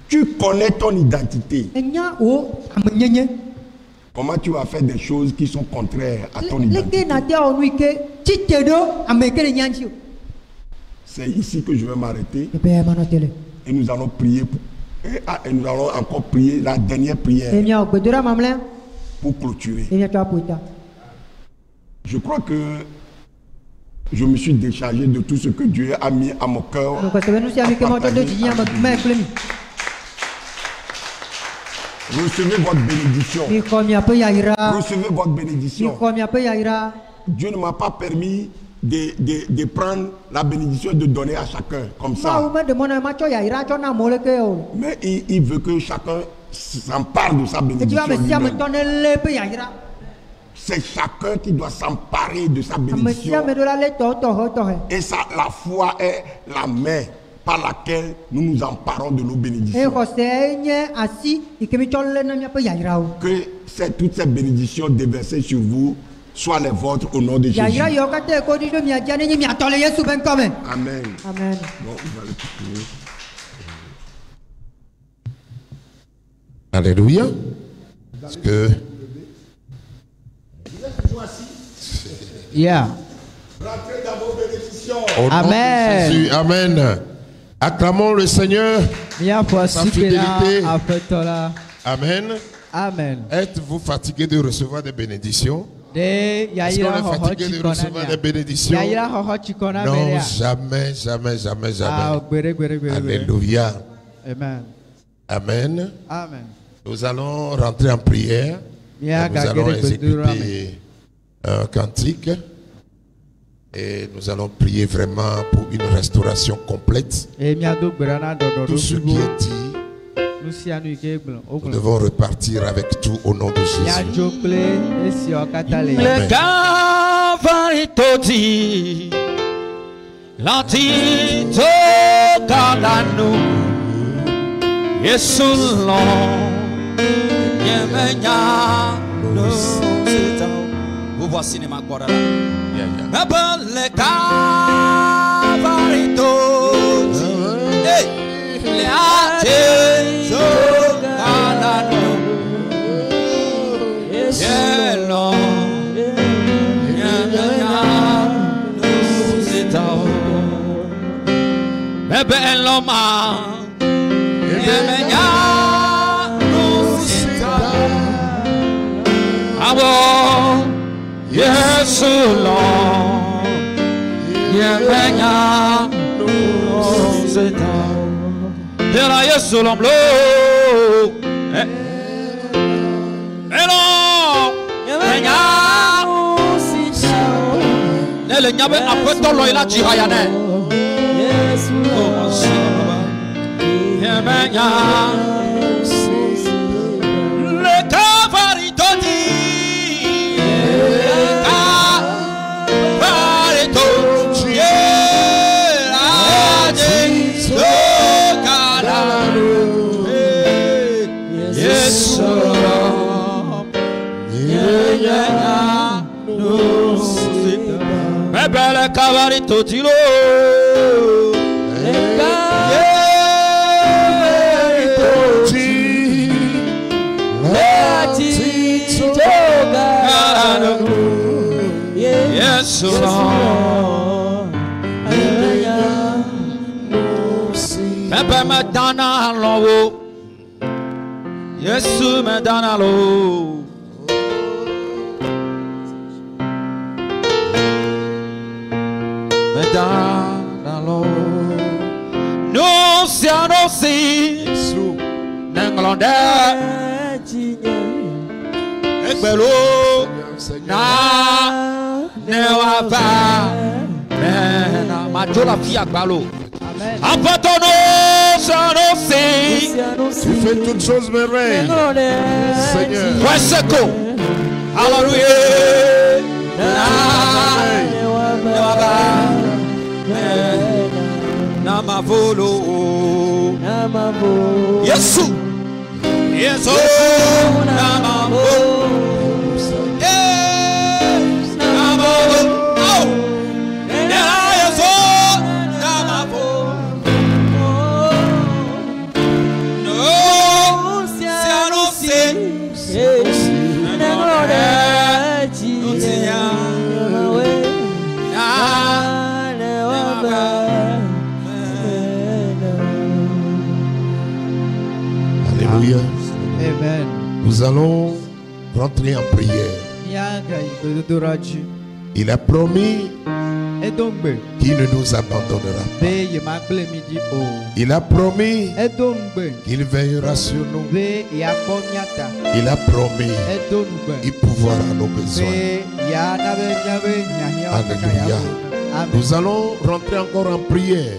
Tu connais ton identité. Comment tu vas faire des choses qui sont contraires à ton identité? C'est ici que je vais m'arrêter. Et nous allons prier et nous allons encore prier la dernière prière pour clôturer. Je crois que je me suis déchargé de tout ce que Dieu a mis à mon cœur. Recevez votre bénédiction. Recevez votre bénédiction. Dieu ne m'a pas permis de prendre la bénédiction et de donner à chacun comme ça. Mais il veut que chacun s'empare de sa bénédiction lui-même. C'est chacun qui doit s'emparer de sa bénédiction. Et ça, la foi est la main par laquelle nous nous emparons de nos bénédictions. Que toutes ces bénédictions déversées sur vous soient les vôtres au nom de Jésus. Amen.
Amen.
Bon, vous allez prier.
Alléluia. Parce que
yeah.
Rentrez dans vos bénédictions.
Amen. Jésus, amen. Acclamons le Seigneur. Sa fidélité. Amen.
Amen.
Êtes-vous fatigué de recevoir des bénédictions? Est-ce qu'on est fatigué de recevoir des bénédictions? Non, jamais, jamais, jamais, jamais. Alléluia.
Amen.
Amen.
Amen.
Nous allons rentrer en prière. Nous allons exécuter un cantique. Et nous allons prier vraiment pour une restauration complète. Tout ce qui est dit, nous devons repartir avec tout au nom de Jésus.
Le Gavarito l'antito kadanu Yesulon Yemenya no sitao. Vous voici cinéma quoi là. Le Gavarito le antito kadanu Yesulon Bebe eloma Yemenya Nusita Abo Yesulon Yemenya Nusita Dela Yesulon blo Elo Yemenya Nusita Nele nyabe apweto lo ila jirayane le Gavarito di Gavarito Bebele Gavarito di lo Yes, Lord. Pepe me dana lo. Yes, me dana lo. Me dana lo. No sia no si. Nenglonde. Ekbelo. Na. Newava Mena Majola Fia Balo Apatono Sanosi.
Tu fais toutes choses merveilleuses Seigneur.
Weseco Hallelujah Newava Namavolo Yesu Yesu Namavolo
Alléluia.
Amen.
Nous allons rentrer en prière. Il a promis qu'il ne nous abandonnera pas. Il a promis qu'il veillera sur nous. Il a promis qu'il pourvoira nos besoins. Alléluia. Nous allons rentrer encore en prière.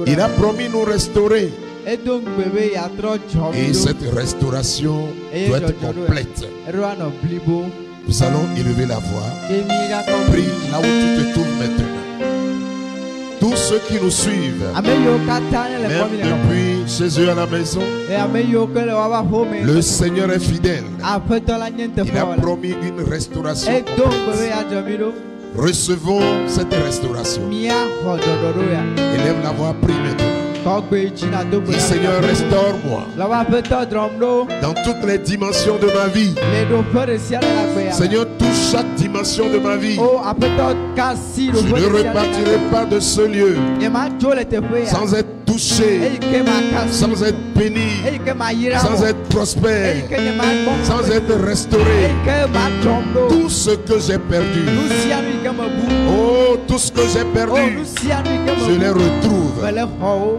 Il a promis nous restaurer. Et cette restauration doit être complète. Nous allons élever la voix. Prie là où tu te trouves maintenant. Tous ceux qui nous suivent, même depuis chez eux à la maison, le Seigneur est fidèle. Il a promis une restauration complète. Recevons cette restauration. Élève la voix, prie maintenant. Dis Seigneur, restaure-moi dans toutes les dimensions de ma vie. Seigneur, touche chaque dimension de ma vie. Je ne repartirai pas de ce lieu sans être touché, sans être béni, sans être prospère, sans être restauré. Tout ce que j'ai perdu, oh, tout ce que j'ai perdu, je les retrouve.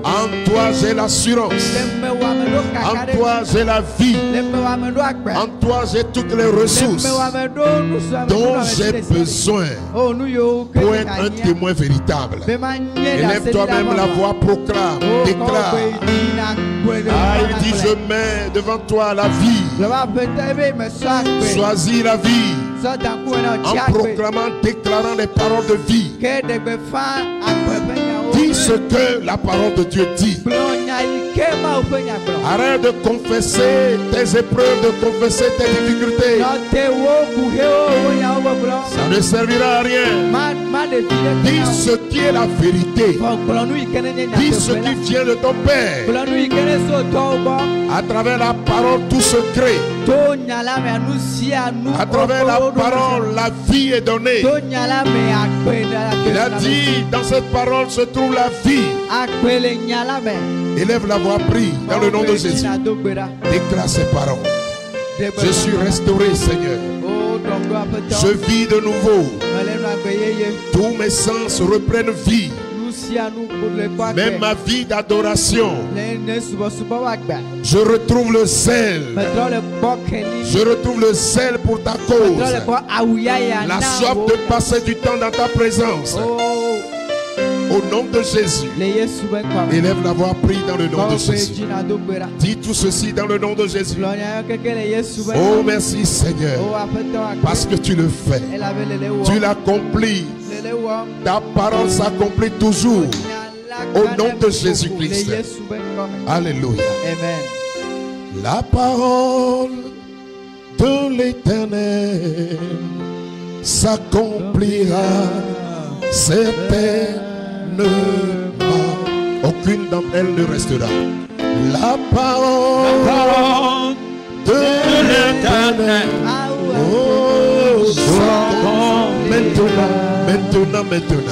En toi j'ai l'assurance, en toi j'ai la vie, en toi j'ai toutes les ressources dont j'ai besoin pour être un témoin véritable. Élève toi-même la voix, proclame, déclare. Ah, il dit, je mets devant toi la vie. Choisis la vie en proclamant, déclarant les paroles de vie. Dis ce que la parole de Dieu dit. Arrête de confesser tes épreuves, de confesser tes difficultés. Ça ne servira à rien. Dis ce qui est la vérité. Dis ce qui vient de ton Père. À travers la parole, tout se crée. À travers la parole, la vie est donnée. Il a dit, dans cette parole se trouve la vie. Élève la voix, prie dans le nom de Jésus. Déclare ces paroles. Je suis restauré, Seigneur. Je vis de nouveau. Tous mes sens reprennent vie. Même ma vie d'adoration. Je retrouve le zèle. Je retrouve le zèle pour ta cause. La soif de passer du temps dans ta présence. Au nom de Jésus. Élève la voix, prie dans le nom de Jésus. Dis tout ceci dans le nom de Jésus. Oh, merci Seigneur. Parce que tu le fais. Tu l'accomplis. Ta parole s'accomplit toujours. Au nom de Jésus-Christ. Alléluia. Amen. La parole de l'Éternel s'accomplira certainement. Aucune d'entre elles ne restera. La parole de l'Éternel. Oh, maintenant.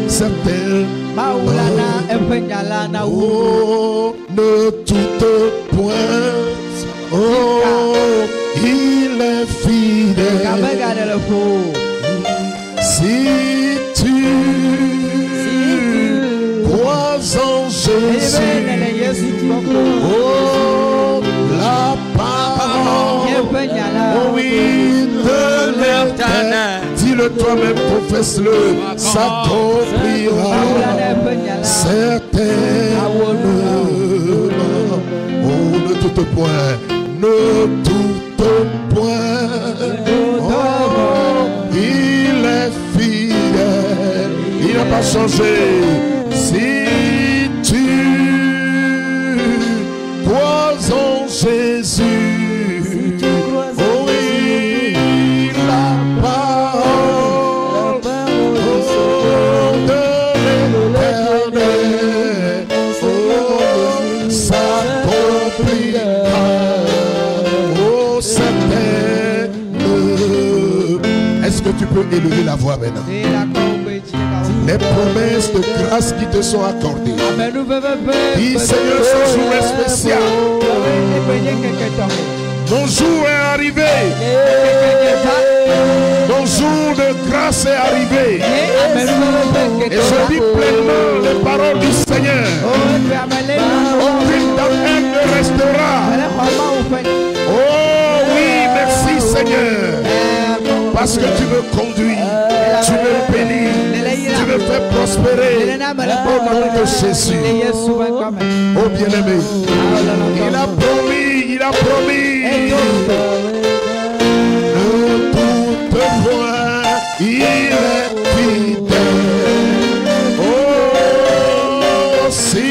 Certaines. Oh, ne doute point. Oh, il est fidèle. Si tu crois en Jésus, oh, la parole, oh oui, de l'Éternel, dis-le toi-même, confesse-le, s'accomplira certainement. Oh, ne doute point, ne doute point. Oh, il est fidèle, il n'a pas changé. Si tu crois en Jésus, oh oui, la parole de l'Éternel, oh, s'accomplira, oh, certaines. Est-ce que tu peux élever la voix maintenant? Les promesses de grâce qui te sont accordées. Dis Seigneur, ce jour est spécial. Mon jour est arrivé. Mon jour de grâce grâce est arrivée. Et je dis pleinement les paroles du Seigneur. Aucune d'entre elles ne restera. Oh oui, merci Seigneur. Parce que tu me conduis, tu me bénis, tu me fais prospérer. Au nom de Jésus. Oh bien-aimé, il a promis. De toute voix, il est fidèle. Oh, si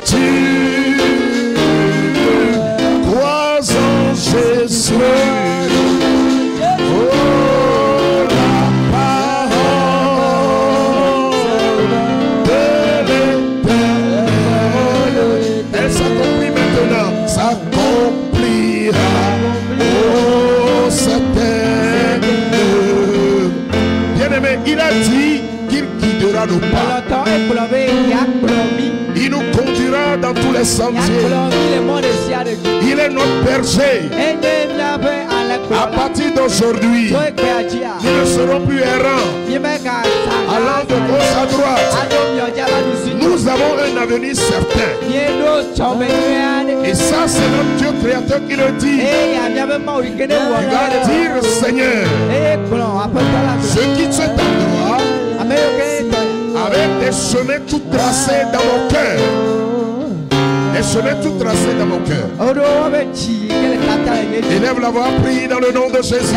tu crois en Jésus. Il a dit qu'il guidera nos pas. Il nous conduira dans tous les sentiers. Il est notre berger. À partir d'aujourd'hui, nous ne serons plus errants, allant de gauche à droite. Nous avons un avenir certain. Et ça, c'est notre Dieu créateur qui le dit. Il va dire, Seigneur, ce qui se t'endroit, avec des chemins tout tracés dans mon cœur. Des chemins tout tracés dans mon cœur. Élève la voix, prie dans le nom de Jésus.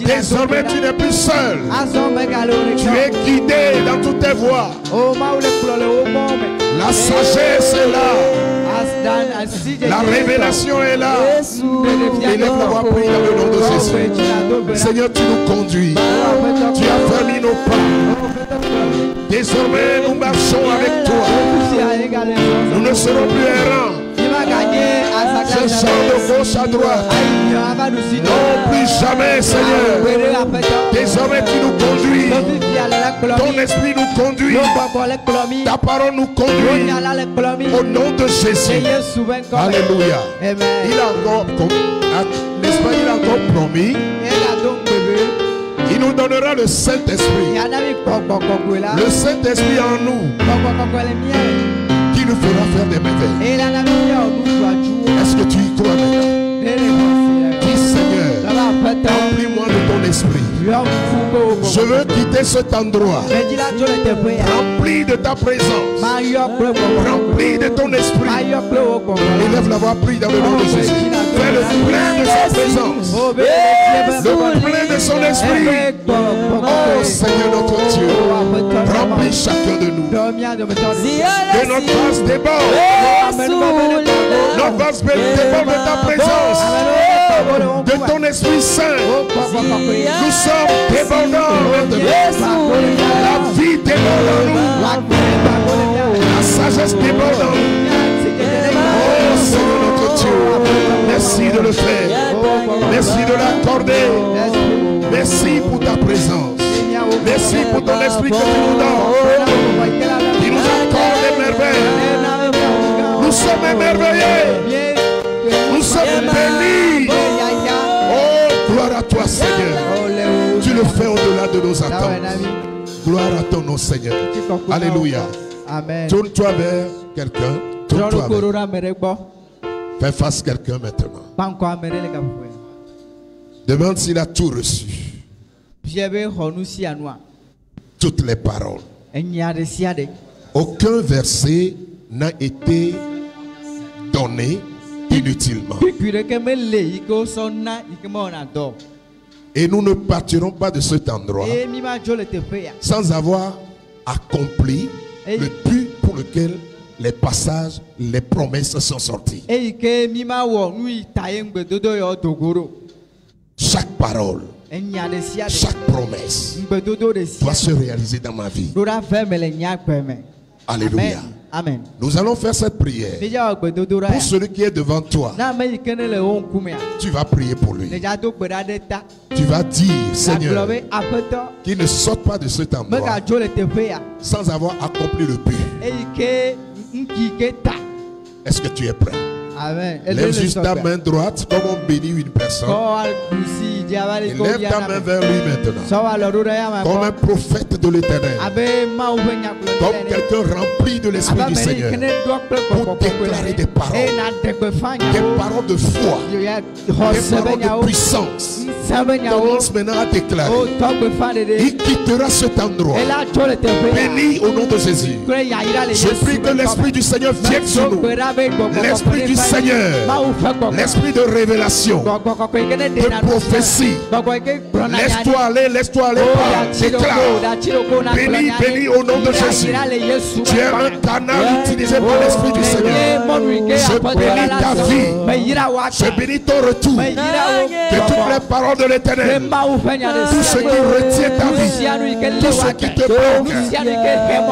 Désormais tu n'es plus seul. Tu es guidé dans toutes tes voies. La sagesse est là. La révélation est là. Élève la voix, prie dans le nom de Jésus. Seigneur, tu nous conduis. Tu as fermé nos pas. Désormais nous marchons avec toi. Nous ne serons plus errants. Je chante de gauche à droite. Non, plus jamais, Seigneur. Désormais tu nous conduis. Ton esprit nous conduit. Ta parole nous conduit. Au nom de Jésus. Alléluia. Il a encore, n'est-ce pas, il a encore promis. Il nous donnera le Saint-Esprit. Le Saint-Esprit en nous. Qui nous fera faire des merveilles. Est-ce que tu y crois maintenant? Dis Seigneur, remplis-moi de ton esprit. Je veux quitter cet endroit. Rempli de ta présence. Rempli de ton esprit. Élève la voix, prie dans le nom de Jésus. Fais le plein de sa présence. Le plein de son esprit. Oh Seigneur notre Dieu, remplis chacun de nous. Que notre vase déborde. Notre vase déborde de ta présence. De ton Esprit Saint. Nous sommes débordants maintenant. La vie déborde en nous. La sagesse déborde en nous. Oh Seigneur notre Dieu, merci de le faire. Merci de l'accorder. Merci pour ta présence. Merci pour ton esprit que tu nous donnes. Qui nous accorde des merveilles. Nous sommes émerveillés. Nous sommes bénis. Oh, gloire à toi, Seigneur. Tu le fais au-delà de nos attentes. Gloire à ton nom, Seigneur. Alléluia.
Amen.
Tourne-toi vers quelqu'un. Tourne-toi vers. Fais face à quelqu'un maintenant. Demande s'il a tout reçu. Toutes les paroles. Aucun verset n'a été donné inutilement. Et nous ne partirons pas de cet endroit sans avoir accompli le but pour lequel les passages, les promesses sont sorties. Chaque parole, chaque promesse doit se réaliser dans ma vie. Alléluia.
Amen.
Nous allons faire cette prière. Pour celui qui est devant toi, tu vas prier pour lui. Tu vas dire, Seigneur, qu'il ne sorte pas de cet endroit sans avoir accompli le but. Est-ce que tu es prêt?
Amen.
Lève juste ta main droite comme on bénit une personne. Lève ta main vers lui maintenant. Comme un prophète de l'Éternel. Comme quelqu'un rempli de l'Esprit du Seigneur. Pour déclarer des paroles. Des paroles de foi. Des paroles de puissance. Commence maintenant à déclarer. Il quittera cet endroit. Béni au nom de Jésus. Je prie que l'Esprit du Seigneur vienne sur nous. L'Esprit du Seigneur. L'Esprit de révélation. De prophétie. Laisse-toi aller, laisse-toi aller. Déclare. Béni, béni au nom de Jésus. Tu es un canal utilisé par l'Esprit du Seigneur. Je bénis ta vie. Je bénis ton retour. Que toutes les paroles de l'Éternel, tout ce qui retient ta vie, tout ce qui te bloque,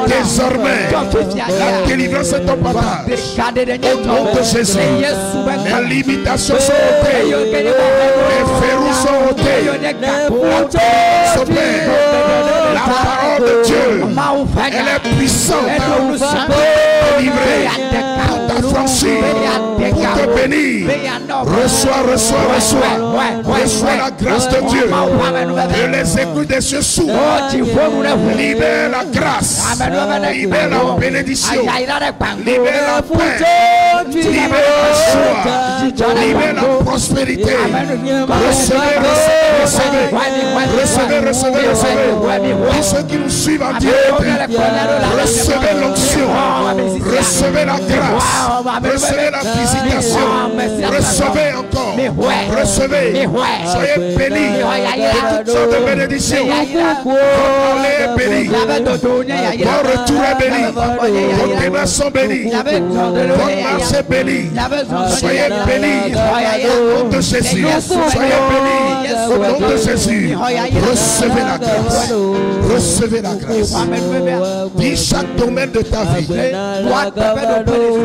désormais, la délivrance est ton partage. Au nom de Jésus, les limitations sont ôtées, les verrous sont ôtés, la s'opère. La parole de Dieu, elle est puissante pour délivrer, pour t'affranchir, pour te bénir. Reçois la grâce de Dieu. Que les écouts des cieux s'ouvrent. Libère la grâce. Libère la bénédiction. Libère la paix. Libère la joie. Libère la prospérité. Recevez. Tous ceux qui nous suivent en direct, recevez l'onction. Recevez la grâce. Recevez la visitation. Recevez encore. Recevez. Soyez bénis de toutes sortes de bénédictions. Votre aller est béni. Votre retour est béni. Vos démarches sont bénis. Votre marche est bénie. Soyez bénis au nom de Jésus. Soyez bénis au nom de Jésus. Recevez la grâce. Recevez la grâce. Dis chaque domaine de ta vie.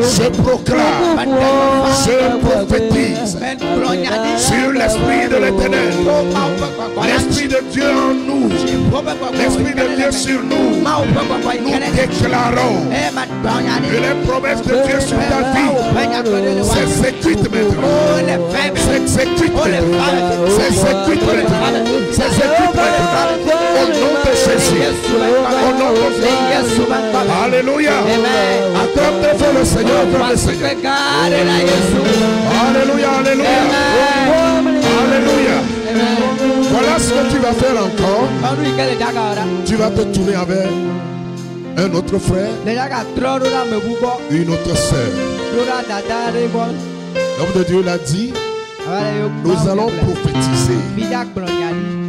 Je proclame. Je prophétise sur l'Esprit de l'Éternel. L'Esprit de Dieu en nous. L'Esprit de Dieu sur nous. Nous déclarons que les promesses de Dieu sur ta vie s'exécutent maintenant. S'exécutent maintenant. S'exécutent maintenant. S'exécutent maintenant. Au nom de Jésus. Au nom de Jésus. Alléluia. Acclame très fort le Seigneur. Acclame le Seigneur. Alléluia. Alléluia. Alléluia. Voilà ce que tu vas faire encore. Tu vas te tourner avec un autre frère, une autre sœur. L'homme de Dieu l'a dit. Nous allons prophétiser.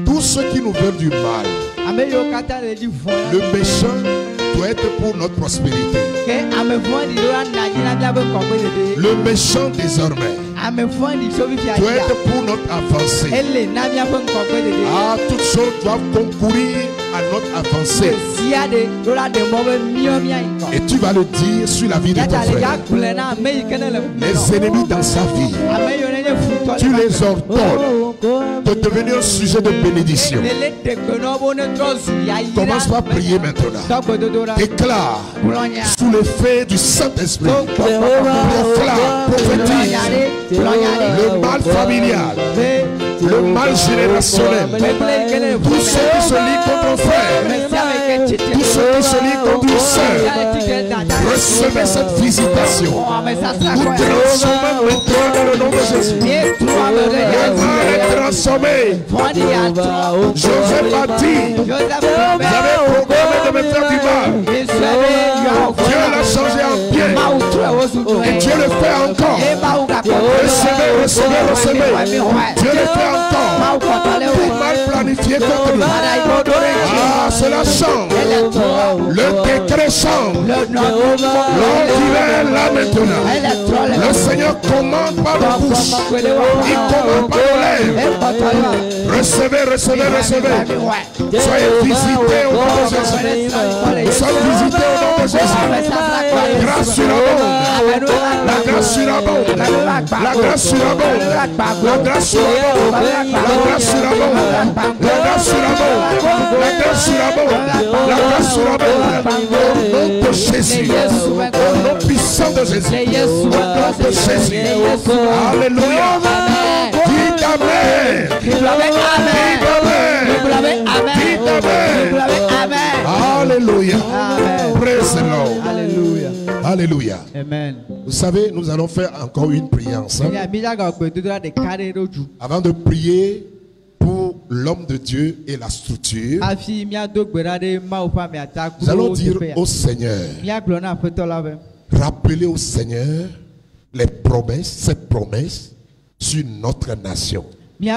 Tous ceux qui nous veulent du mal, le méchant doit être pour notre prospérité. Le méchant désormais doit être pour notre avancée. Ah, toutes choses doivent concourir à notre avancée. Et tu vas le dire sur la vie de ton frère. Les ennemis dans sa vie, tu les ordonnes de devenir un sujet de bénédiction. Commence par prier maintenant. Déclare sous l'effet du Saint-Esprit. Proclame, prophétise le mal familial, le mal générationnel, tous ceux qui se lient contre un frère, tous ceux qui se lient contre une sœur. Recevez cette visitation. Vous transformez maintenant dans le nom de Jésus. Le mal est transformé. Joseph a dit, vous avez programmé de me faire du mal. Dieu l'a changé en bien. Et Dieu le fait encore. Recevez. Dieu le fait encore. Tout mal planifié contre nous. Ah, cela change. Le décret change. L'homme divin là maintenant. Le Seigneur commande par la bouche. Il commande par les lèvres. Recevez. Soyez visités au nom de Jésus. Nous sommes visités au nom de Jésus. La grâce sur la bande. La grâce sur la bande. La grâce sur la bande. La grâce sur la bande. La grâce sur la bande. La grâce sur la bande. La grâce sur la bande. La grâce sur la bande. Au nom de Jésus. Au nom puissant de Jésus. Au nom de Jésus. Alléluia. Dites Amen. Alléluia.
Amen.
Vous savez, nous allons faire encore une prière ensemble. Avant de prier pour l'homme de Dieu et la structure, nous allons dire au Seigneur, rappelez au Seigneur les promesses, ces promesses sur notre nation. Je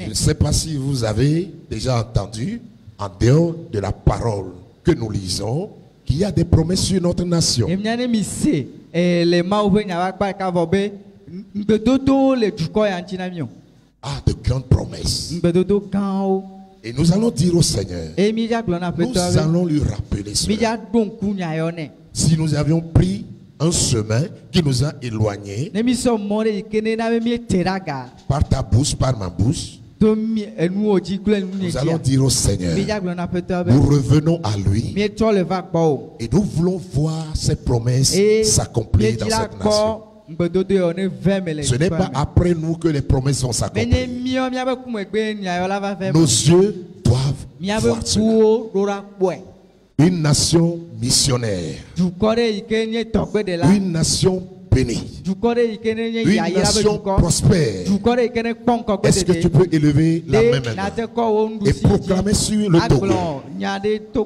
ne sais pas si vous avez déjà entendu, en dehors de la parole que nous lisons, qu'il y a des promesses sur notre nation. Ah, de grandes promesses. Et nous allons dire au Seigneur, nous allons lui rappeler cela. Si nous avions pris un chemin qui nous a éloignés par ta bouche, par ma bouche, nous allons dire au Seigneur, nous revenons à lui et nous voulons voir ses promesses s'accomplir dans cette nation. Ce n'est pas après nous que les promesses vont s'accomplir. Nos yeux doivent voir cela. Une nation missionnaire. Une nation bénie. Une nation prospère. Est-ce que tu peux élever la main maintenant et proclamer sur le Togo,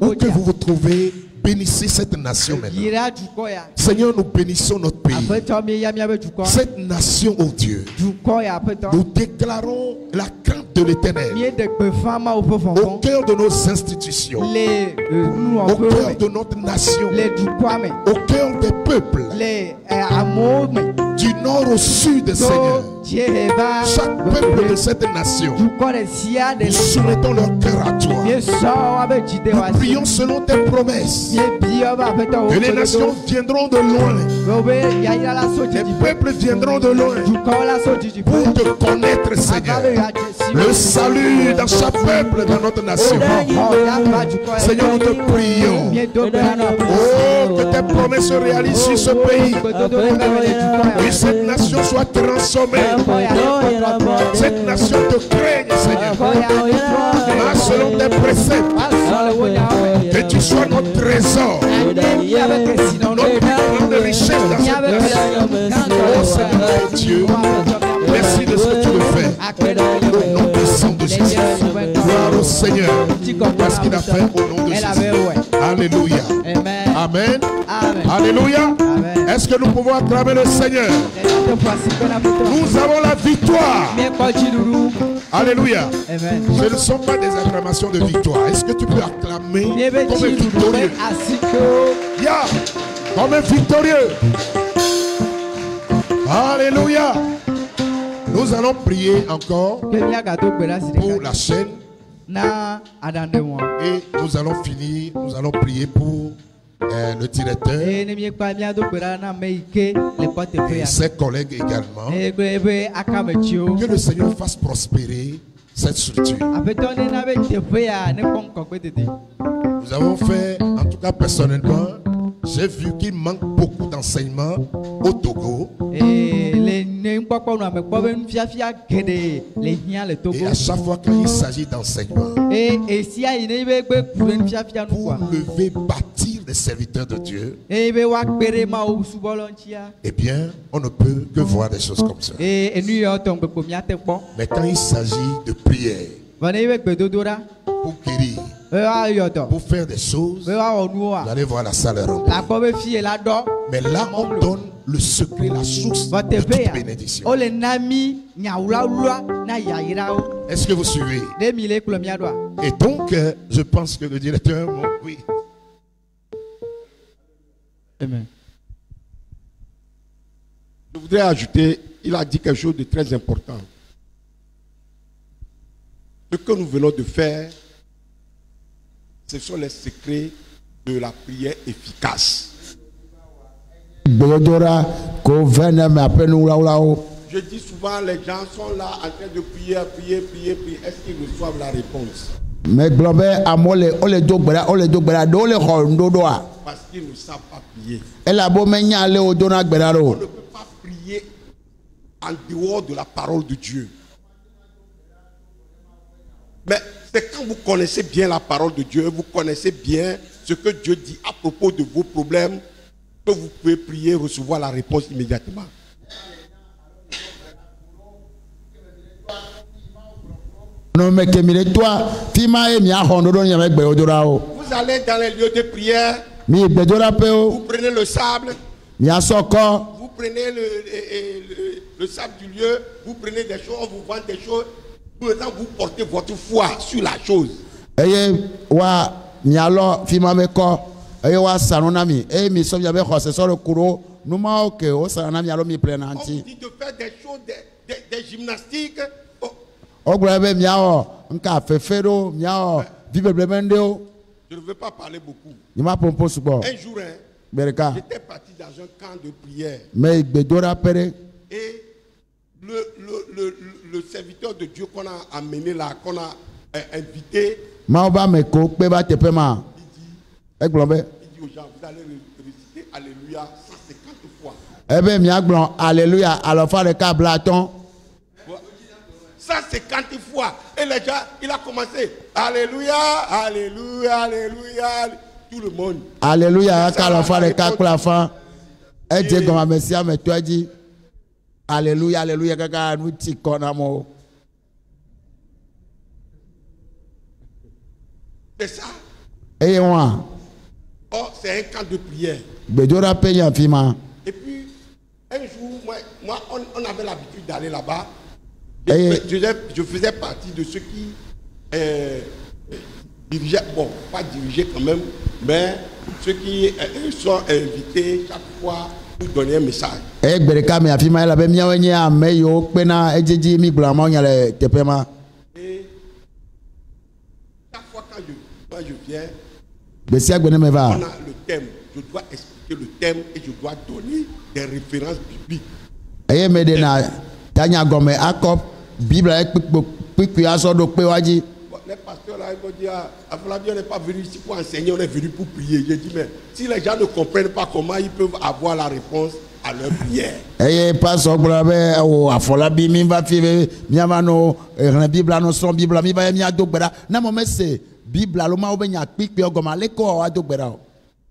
où que vous vous trouvez, bénissez cette nation maintenant. Seigneur, nous bénissons notre pays. Cette nation, oh Dieu, nous déclarons la crainte de l'Éternel au cœur de nos institutions, au cœur de notre nation, au cœur des peuples, du nord au sud, Seigneur. Chaque peuple de cette nation, nous soumettons leur cœur à toi. Nous prions selon tes promesses. Et les nations viendront de loin. Les peuples viendront de loin pour te connaître, Seigneur. Le salut dans chaque peuple dans notre nation. Seigneur, nous te prions. Oh, que tes promesses se réalisent sur ce pays. Que cette nation soit transformée. Cette nation te craigne, Seigneur. Selon tes préceptes. Que tu sois notre trésor. Notre grande richesse dans cette nation. Oh Seigneur Dieu, merci de ce que tu me fais. Au nom puissant de Jésus. Gloire au Seigneur. Parce qu'il a fait au nom de Jésus. Alléluia. Amen. Alléluia. Est-ce que nous pouvons acclamer le Seigneur? Nous avons la victoire. Alléluia. Ce ne sont pas des acclamations de victoire. Est-ce que tu peux acclamer comme un victorieux? Yeah. Comme un victorieux. Alléluia. Nous allons prier encore pour la chaîne. Et nous allons finir, nous allons prier pour le directeur et ses collègues également. Que le Seigneur fasse prospérer cette structure. Nous avons fait, en tout cas personnellement, j'ai vu qu'il manque beaucoup d'enseignements au Togo. Et à chaque fois qu'il s'agit d'enseignement, pour lever, bâtir des serviteurs de Dieu, eh bien, on ne peut que voir des choses comme ça. Mais quand il s'agit de prière, pour guérir, pour faire des choses, vous allez voir la salle remplie. Mais là, on donne le secret, la source de toute bénédiction. Est-ce que vous suivez? Et donc, je pense que le directeur, oui.
Amen. Je voudrais ajouter, il a dit quelque chose de très important. Ce que nous venons de faire, ce sont les secrets de la prière efficace. Je dis souvent, les gens sont là en train de prier. Est-ce qu'ils reçoivent la réponse? Parce qu'ils ne savent pas prier. On ne peut pas prier en dehors de la parole de Dieu. Mais c'est quand vous connaissez bien la parole de Dieu, vous connaissez bien ce que Dieu dit à propos de vos problèmes, que vous pouvez prier, recevoir la réponse immédiatement.
Vous allez dans
les lieux de prière, vous prenez le sable, vous prenez le sable du lieu, vous prenez des choses, on vous vend des choses, pour le temps vous portez votre foi sur la chose. On dit de faire des choses, des gymnastiques. Je ne veux pas parler beaucoup. Un jour, j'étais parti dans un camp de prière. Et le serviteur de Dieu qu'on a amené là, qu'on a invité, il dit aux gens, vous allez réciter Alléluia 150 fois.
Alléluia.
150 fois. Et les gens, il a commencé. Alléluia, Alléluia, Alléluia. Tout le monde.
Alléluia. Alléluia, Alléluia.
C'est ça.
Et
oh, c'est un camp de prière. Et puis, un jour, moi on avait l'habitude d'aller là-bas. Je faisais partie de ceux qui dirigeaient, bon, pas dirigeaient quand même, mais ceux qui sont invités chaque fois pour donner un message. Et chaque fois quand je viens, on a le thème. Je dois expliquer le thème et je dois donner des références bibliques. Les pasteurs là, ils vont dire, on n'est pas venu ici pour enseigner, on est venu pour prier. J'ai dit, mais si les gens ne comprennent pas comment ils peuvent avoir la réponse à leur prière.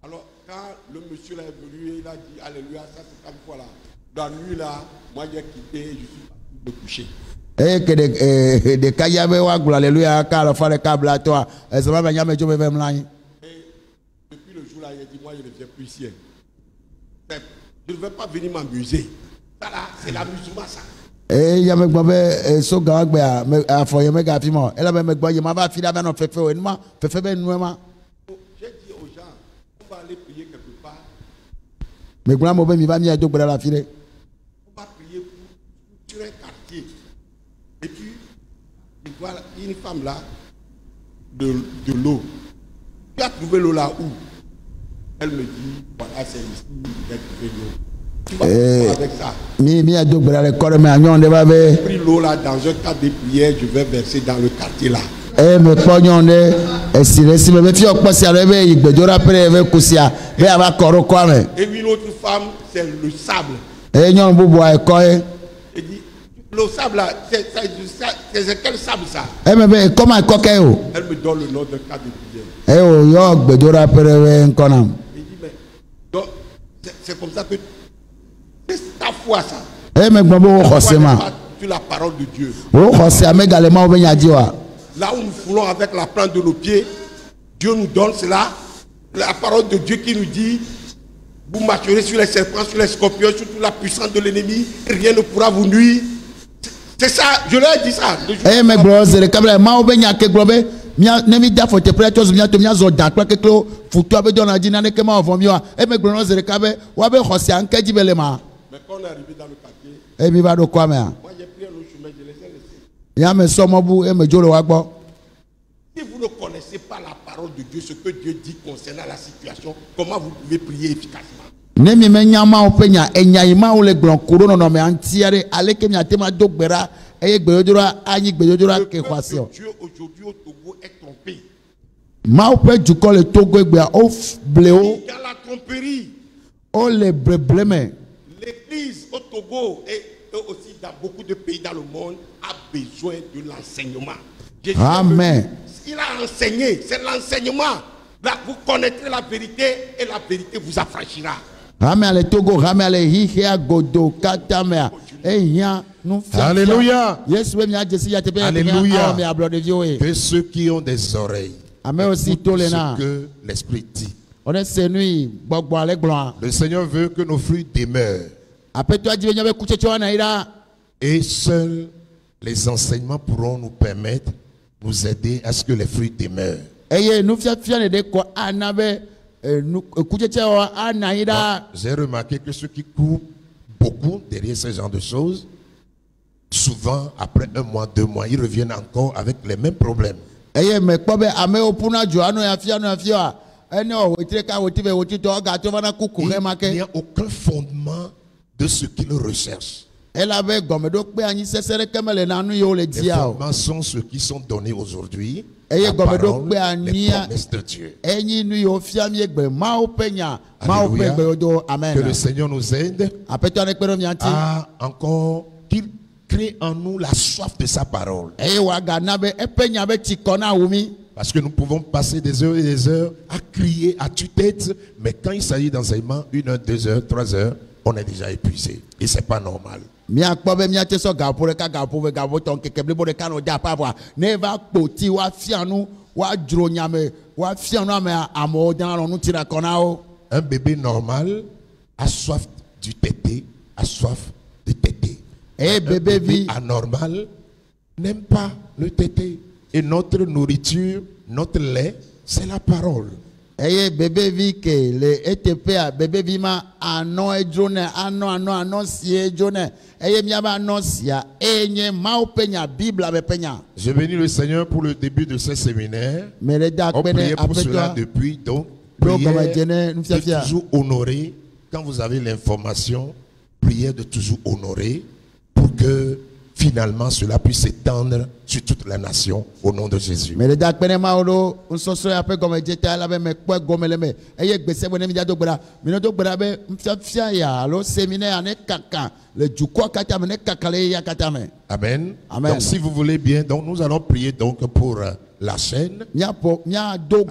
Alors, quand
le monsieur là est venu, il a dit Alléluia, ça c'est comme quoi là. Dans la nuit là, moi j'ai quitté, je suis parti me coucher. Et depuis le jour là, il a dit moi je ne viens plus ici. Je ne veux pas venir m'amuser. Ça là, c'est l'amusement ça. J'ai dit aux gens, on va aller prier quelque part. On va prier sur un quartier. Et puis, il voit une femme là, de l'eau. Tu as trouvé l'eau là où? Elle me dit, voilà, c'est ici, j'ai trouvé l'eau. Tu vas avec ça. J'ai pris l'eau là dans un cadre de prière, je vais verser dans le quartier là. Et une autre femme, c'est le sable. Elle dit, le sable là, c'est quel sable ça? Elle me donne le nom d'un cadre de prière. Il dit, mais donc, c'est comme ça que c'est ta foi ça. Tu la parole de Dieu. Là où nous foulons avec la plante de nos pieds, Dieu nous donne cela. La parole de Dieu qui nous dit, vous marcherez sur les serpents, sur les scorpions, sur toute la puissance de l'ennemi, rien ne pourra vous nuire. C'est ça, je leur ai dit ça. Mais quand on est arrivé dans le quartier, moi j'ai pris un autre chemin, je les ai laissés. Si vous ne connaissez pas la parole de Dieu, ce que Dieu dit concernant la situation, comment vous pouvez prier efficacement? Dieu aujourd'hui au Togo est trompé. Dans la tromperie, l'église au Togo et aussi dans beaucoup de pays dans le monde a besoin de l'enseignement. Amen. Il a enseigné, c'est l'enseignement. Là, vous connaîtrez la vérité et la vérité vous affranchira.
Alléluia. Alléluia. Que ceux qui ont des oreilles écoutent ce que l'Esprit dit. Le Seigneur veut que nos fruits demeurent. Et seuls les enseignements pourront nous permettre, nous aider à ce que les fruits demeurent. J'ai remarqué que ceux qui courent beaucoup derrière ce genre de choses, souvent après 1 mois, 2 mois, ils reviennent encore avec les mêmes problèmes. Il n'y a aucun fondement de ce qu'ils recherchent. Les formations, ceux qui sont donnés aujourd'hui, la parole, les promesses de Dieu. Alléluia. Que le Seigneur nous aide à encore qu'il crée en nous la soif de sa parole. Parce que nous pouvons passer des heures et des heures à crier à tue-tête, mais quand il s'agit d'enseignement, 1 heure, 2 heures, 3 heures, on est déjà épuisé. Et ce n'est pas normal. Un bébé normal a soif du tété, a soif de tété. Un bébé anormal n'aime pas le tété. Et notre nourriture, notre lait, c'est la parole. Bébé vi que le ETP a bébé vi ma anon e jone anon si e jone mi aba annoncia enye ma penya Bible ave penya. Je bénis le Seigneur pour le début de ce séminaire. On prie pour cela depuis, donc prière de toujours honorer quand vous avez l'information, prière de toujours honorer pour que finalement cela puisse s'étendre sur toute la nation au nom de Jésus. Amen. Donc si vous voulez bien, donc nous allons prier donc pour la chaîne à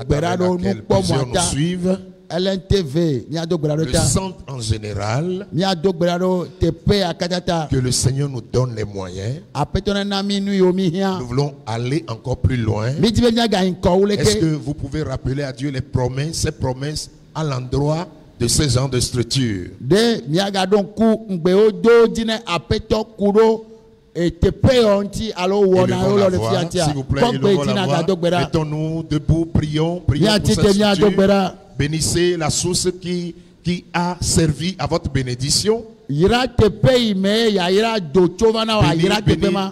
travers laquelle plusieurs nous suivent. Le centre en général, que le Seigneur nous donne les moyens. Nous voulons aller encore plus loin. Est-ce que vous pouvez rappeler à Dieu les promesses, ces promesses à l'endroit de ces gens de structure? S'il vous plaît, mettons-nous debout, prions pour cette structure. Bénissez la source qui a servi à votre bénédiction. Bénis,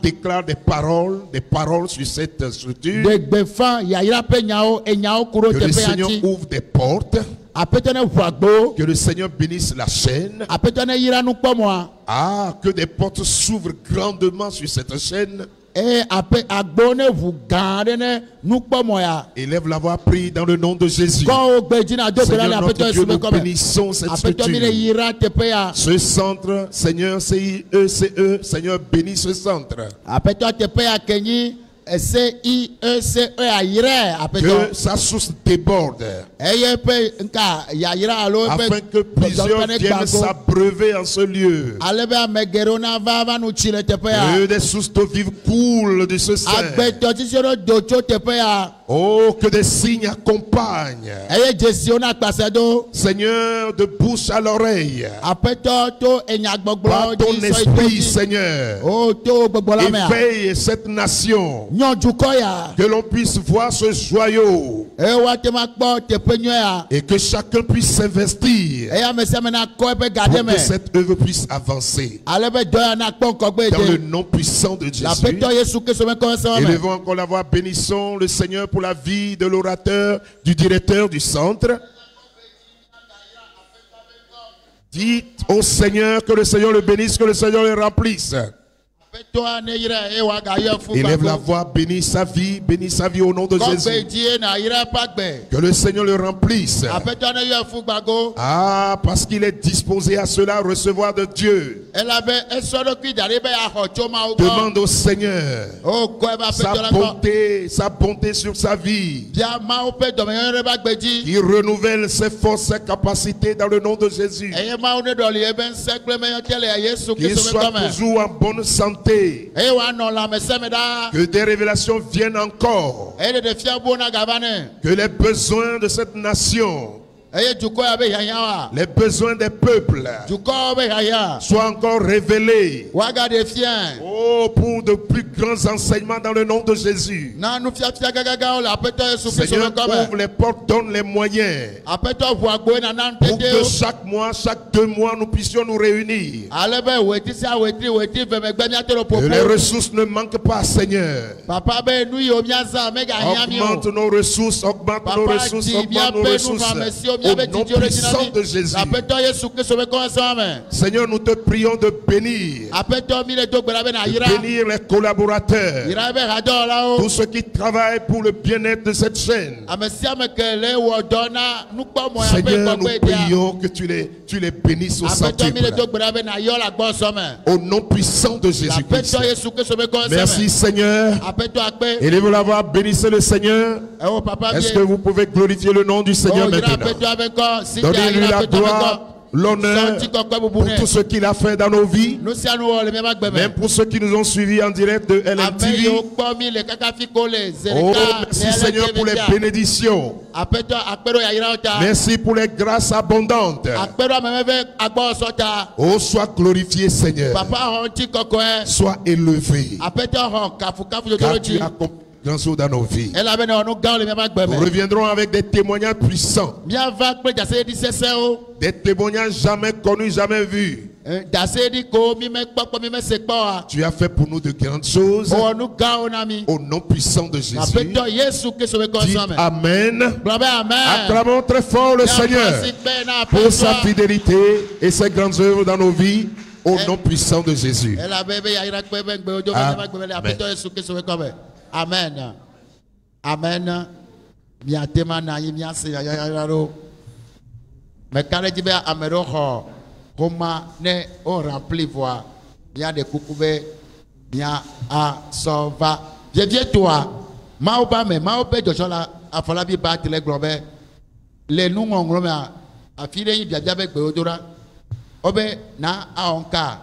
déclare des paroles sur cette structure. Que le Seigneur ouvre des portes. Que le Seigneur bénisse la chaîne. Que des portes s'ouvrent grandement sur cette chaîne. Élève la voix, prie dans le nom de Jésus. Seigneur notre Dieu, nous bénissons cette structure. Ce centre, Seigneur, CIECE, Seigneur, bénis ce centre. Que sa source déborde, afin que plusieurs viennent s'abreuver en ce lieu. Que des sources d'eau vive coulent de ce sein. Oh, que des signes accompagnent. Seigneur, de bouche à l'oreille, par ton esprit, Seigneur, éveille cette nation. Que l'on puisse voir ce joyau et que chacun puisse s'investir pour que cette œuvre puisse avancer. Dans le nom puissant de Jésus, élevons encore la voix, bénissons le Seigneur pour la vie de l'orateur, du directeur du centre. Dites au Seigneur que le Seigneur le bénisse, que le Seigneur le remplisse. Élève la voix, bénis sa vie au nom de Jésus. Que le Seigneur le remplisse. Ah, parce qu'il est disposé à cela, recevoir de Dieu. Demande au Seigneur sa bonté sur sa vie. Il renouvelle ses forces, ses capacités dans le nom de Jésus. Qu'il soit toujours en bonne santé. Que des révélations viennent encore. Que les besoins de cette nation, les besoins des peuples soient encore révélés. Oh, pour de plus grands enseignements dans le nom de Jésus. Seigneur, ouvre les portes, donne les moyens pour que chaque mois, chaque 2 mois, nous puissions nous réunir. Que les ressources ne manquent pas, Seigneur. Augmente nos ressources, augmente nos ressources, augmente nos ressources. Au nom puissant de Jésus. Seigneur, nous te prions de bénir. De bénir les collaborateurs. Tous ceux qui travaillent pour le bien-être de cette chaîne. Seigneur, nous prions que tu les bénisses au centuple. Au nom puissant de Jésus-Christ. Merci Seigneur. Élevez la voix, bénissez le Seigneur. Est-ce que vous pouvez glorifier le nom du Seigneur maintenant? Donnez-lui la gloire, l'honneur pour tout ce qu'il a fait dans nos vies, même pour ceux qui nous ont suivis en direct de LMTV. Oh, merci Seigneur pour les bénédictions. Merci pour les grâces abondantes. Oh, sois glorifié Seigneur. Sois élevé. Car tu as accompli grand chose dans nos vies. Nous reviendrons avec des témoignages puissants. Des témoignages jamais connus, jamais vus. Tu as fait pour nous de grandes choses. Au nom puissant de Jésus. Dites Amen. Acclamons très fort le Seigneur pour sa fidélité et ses grandes œuvres dans nos vies. Au nom puissant de Jésus.
Amen. Amen. Bien tema na yimia se yayaro. Mais quand il dit amero ho comment ne on remplit voix bien de coucouber bien à sauva. Viens toi. Maoba mais maobe de jola a fallu bien battre les globes. Les nous on a filé bien avec beodora. Obe na a onka.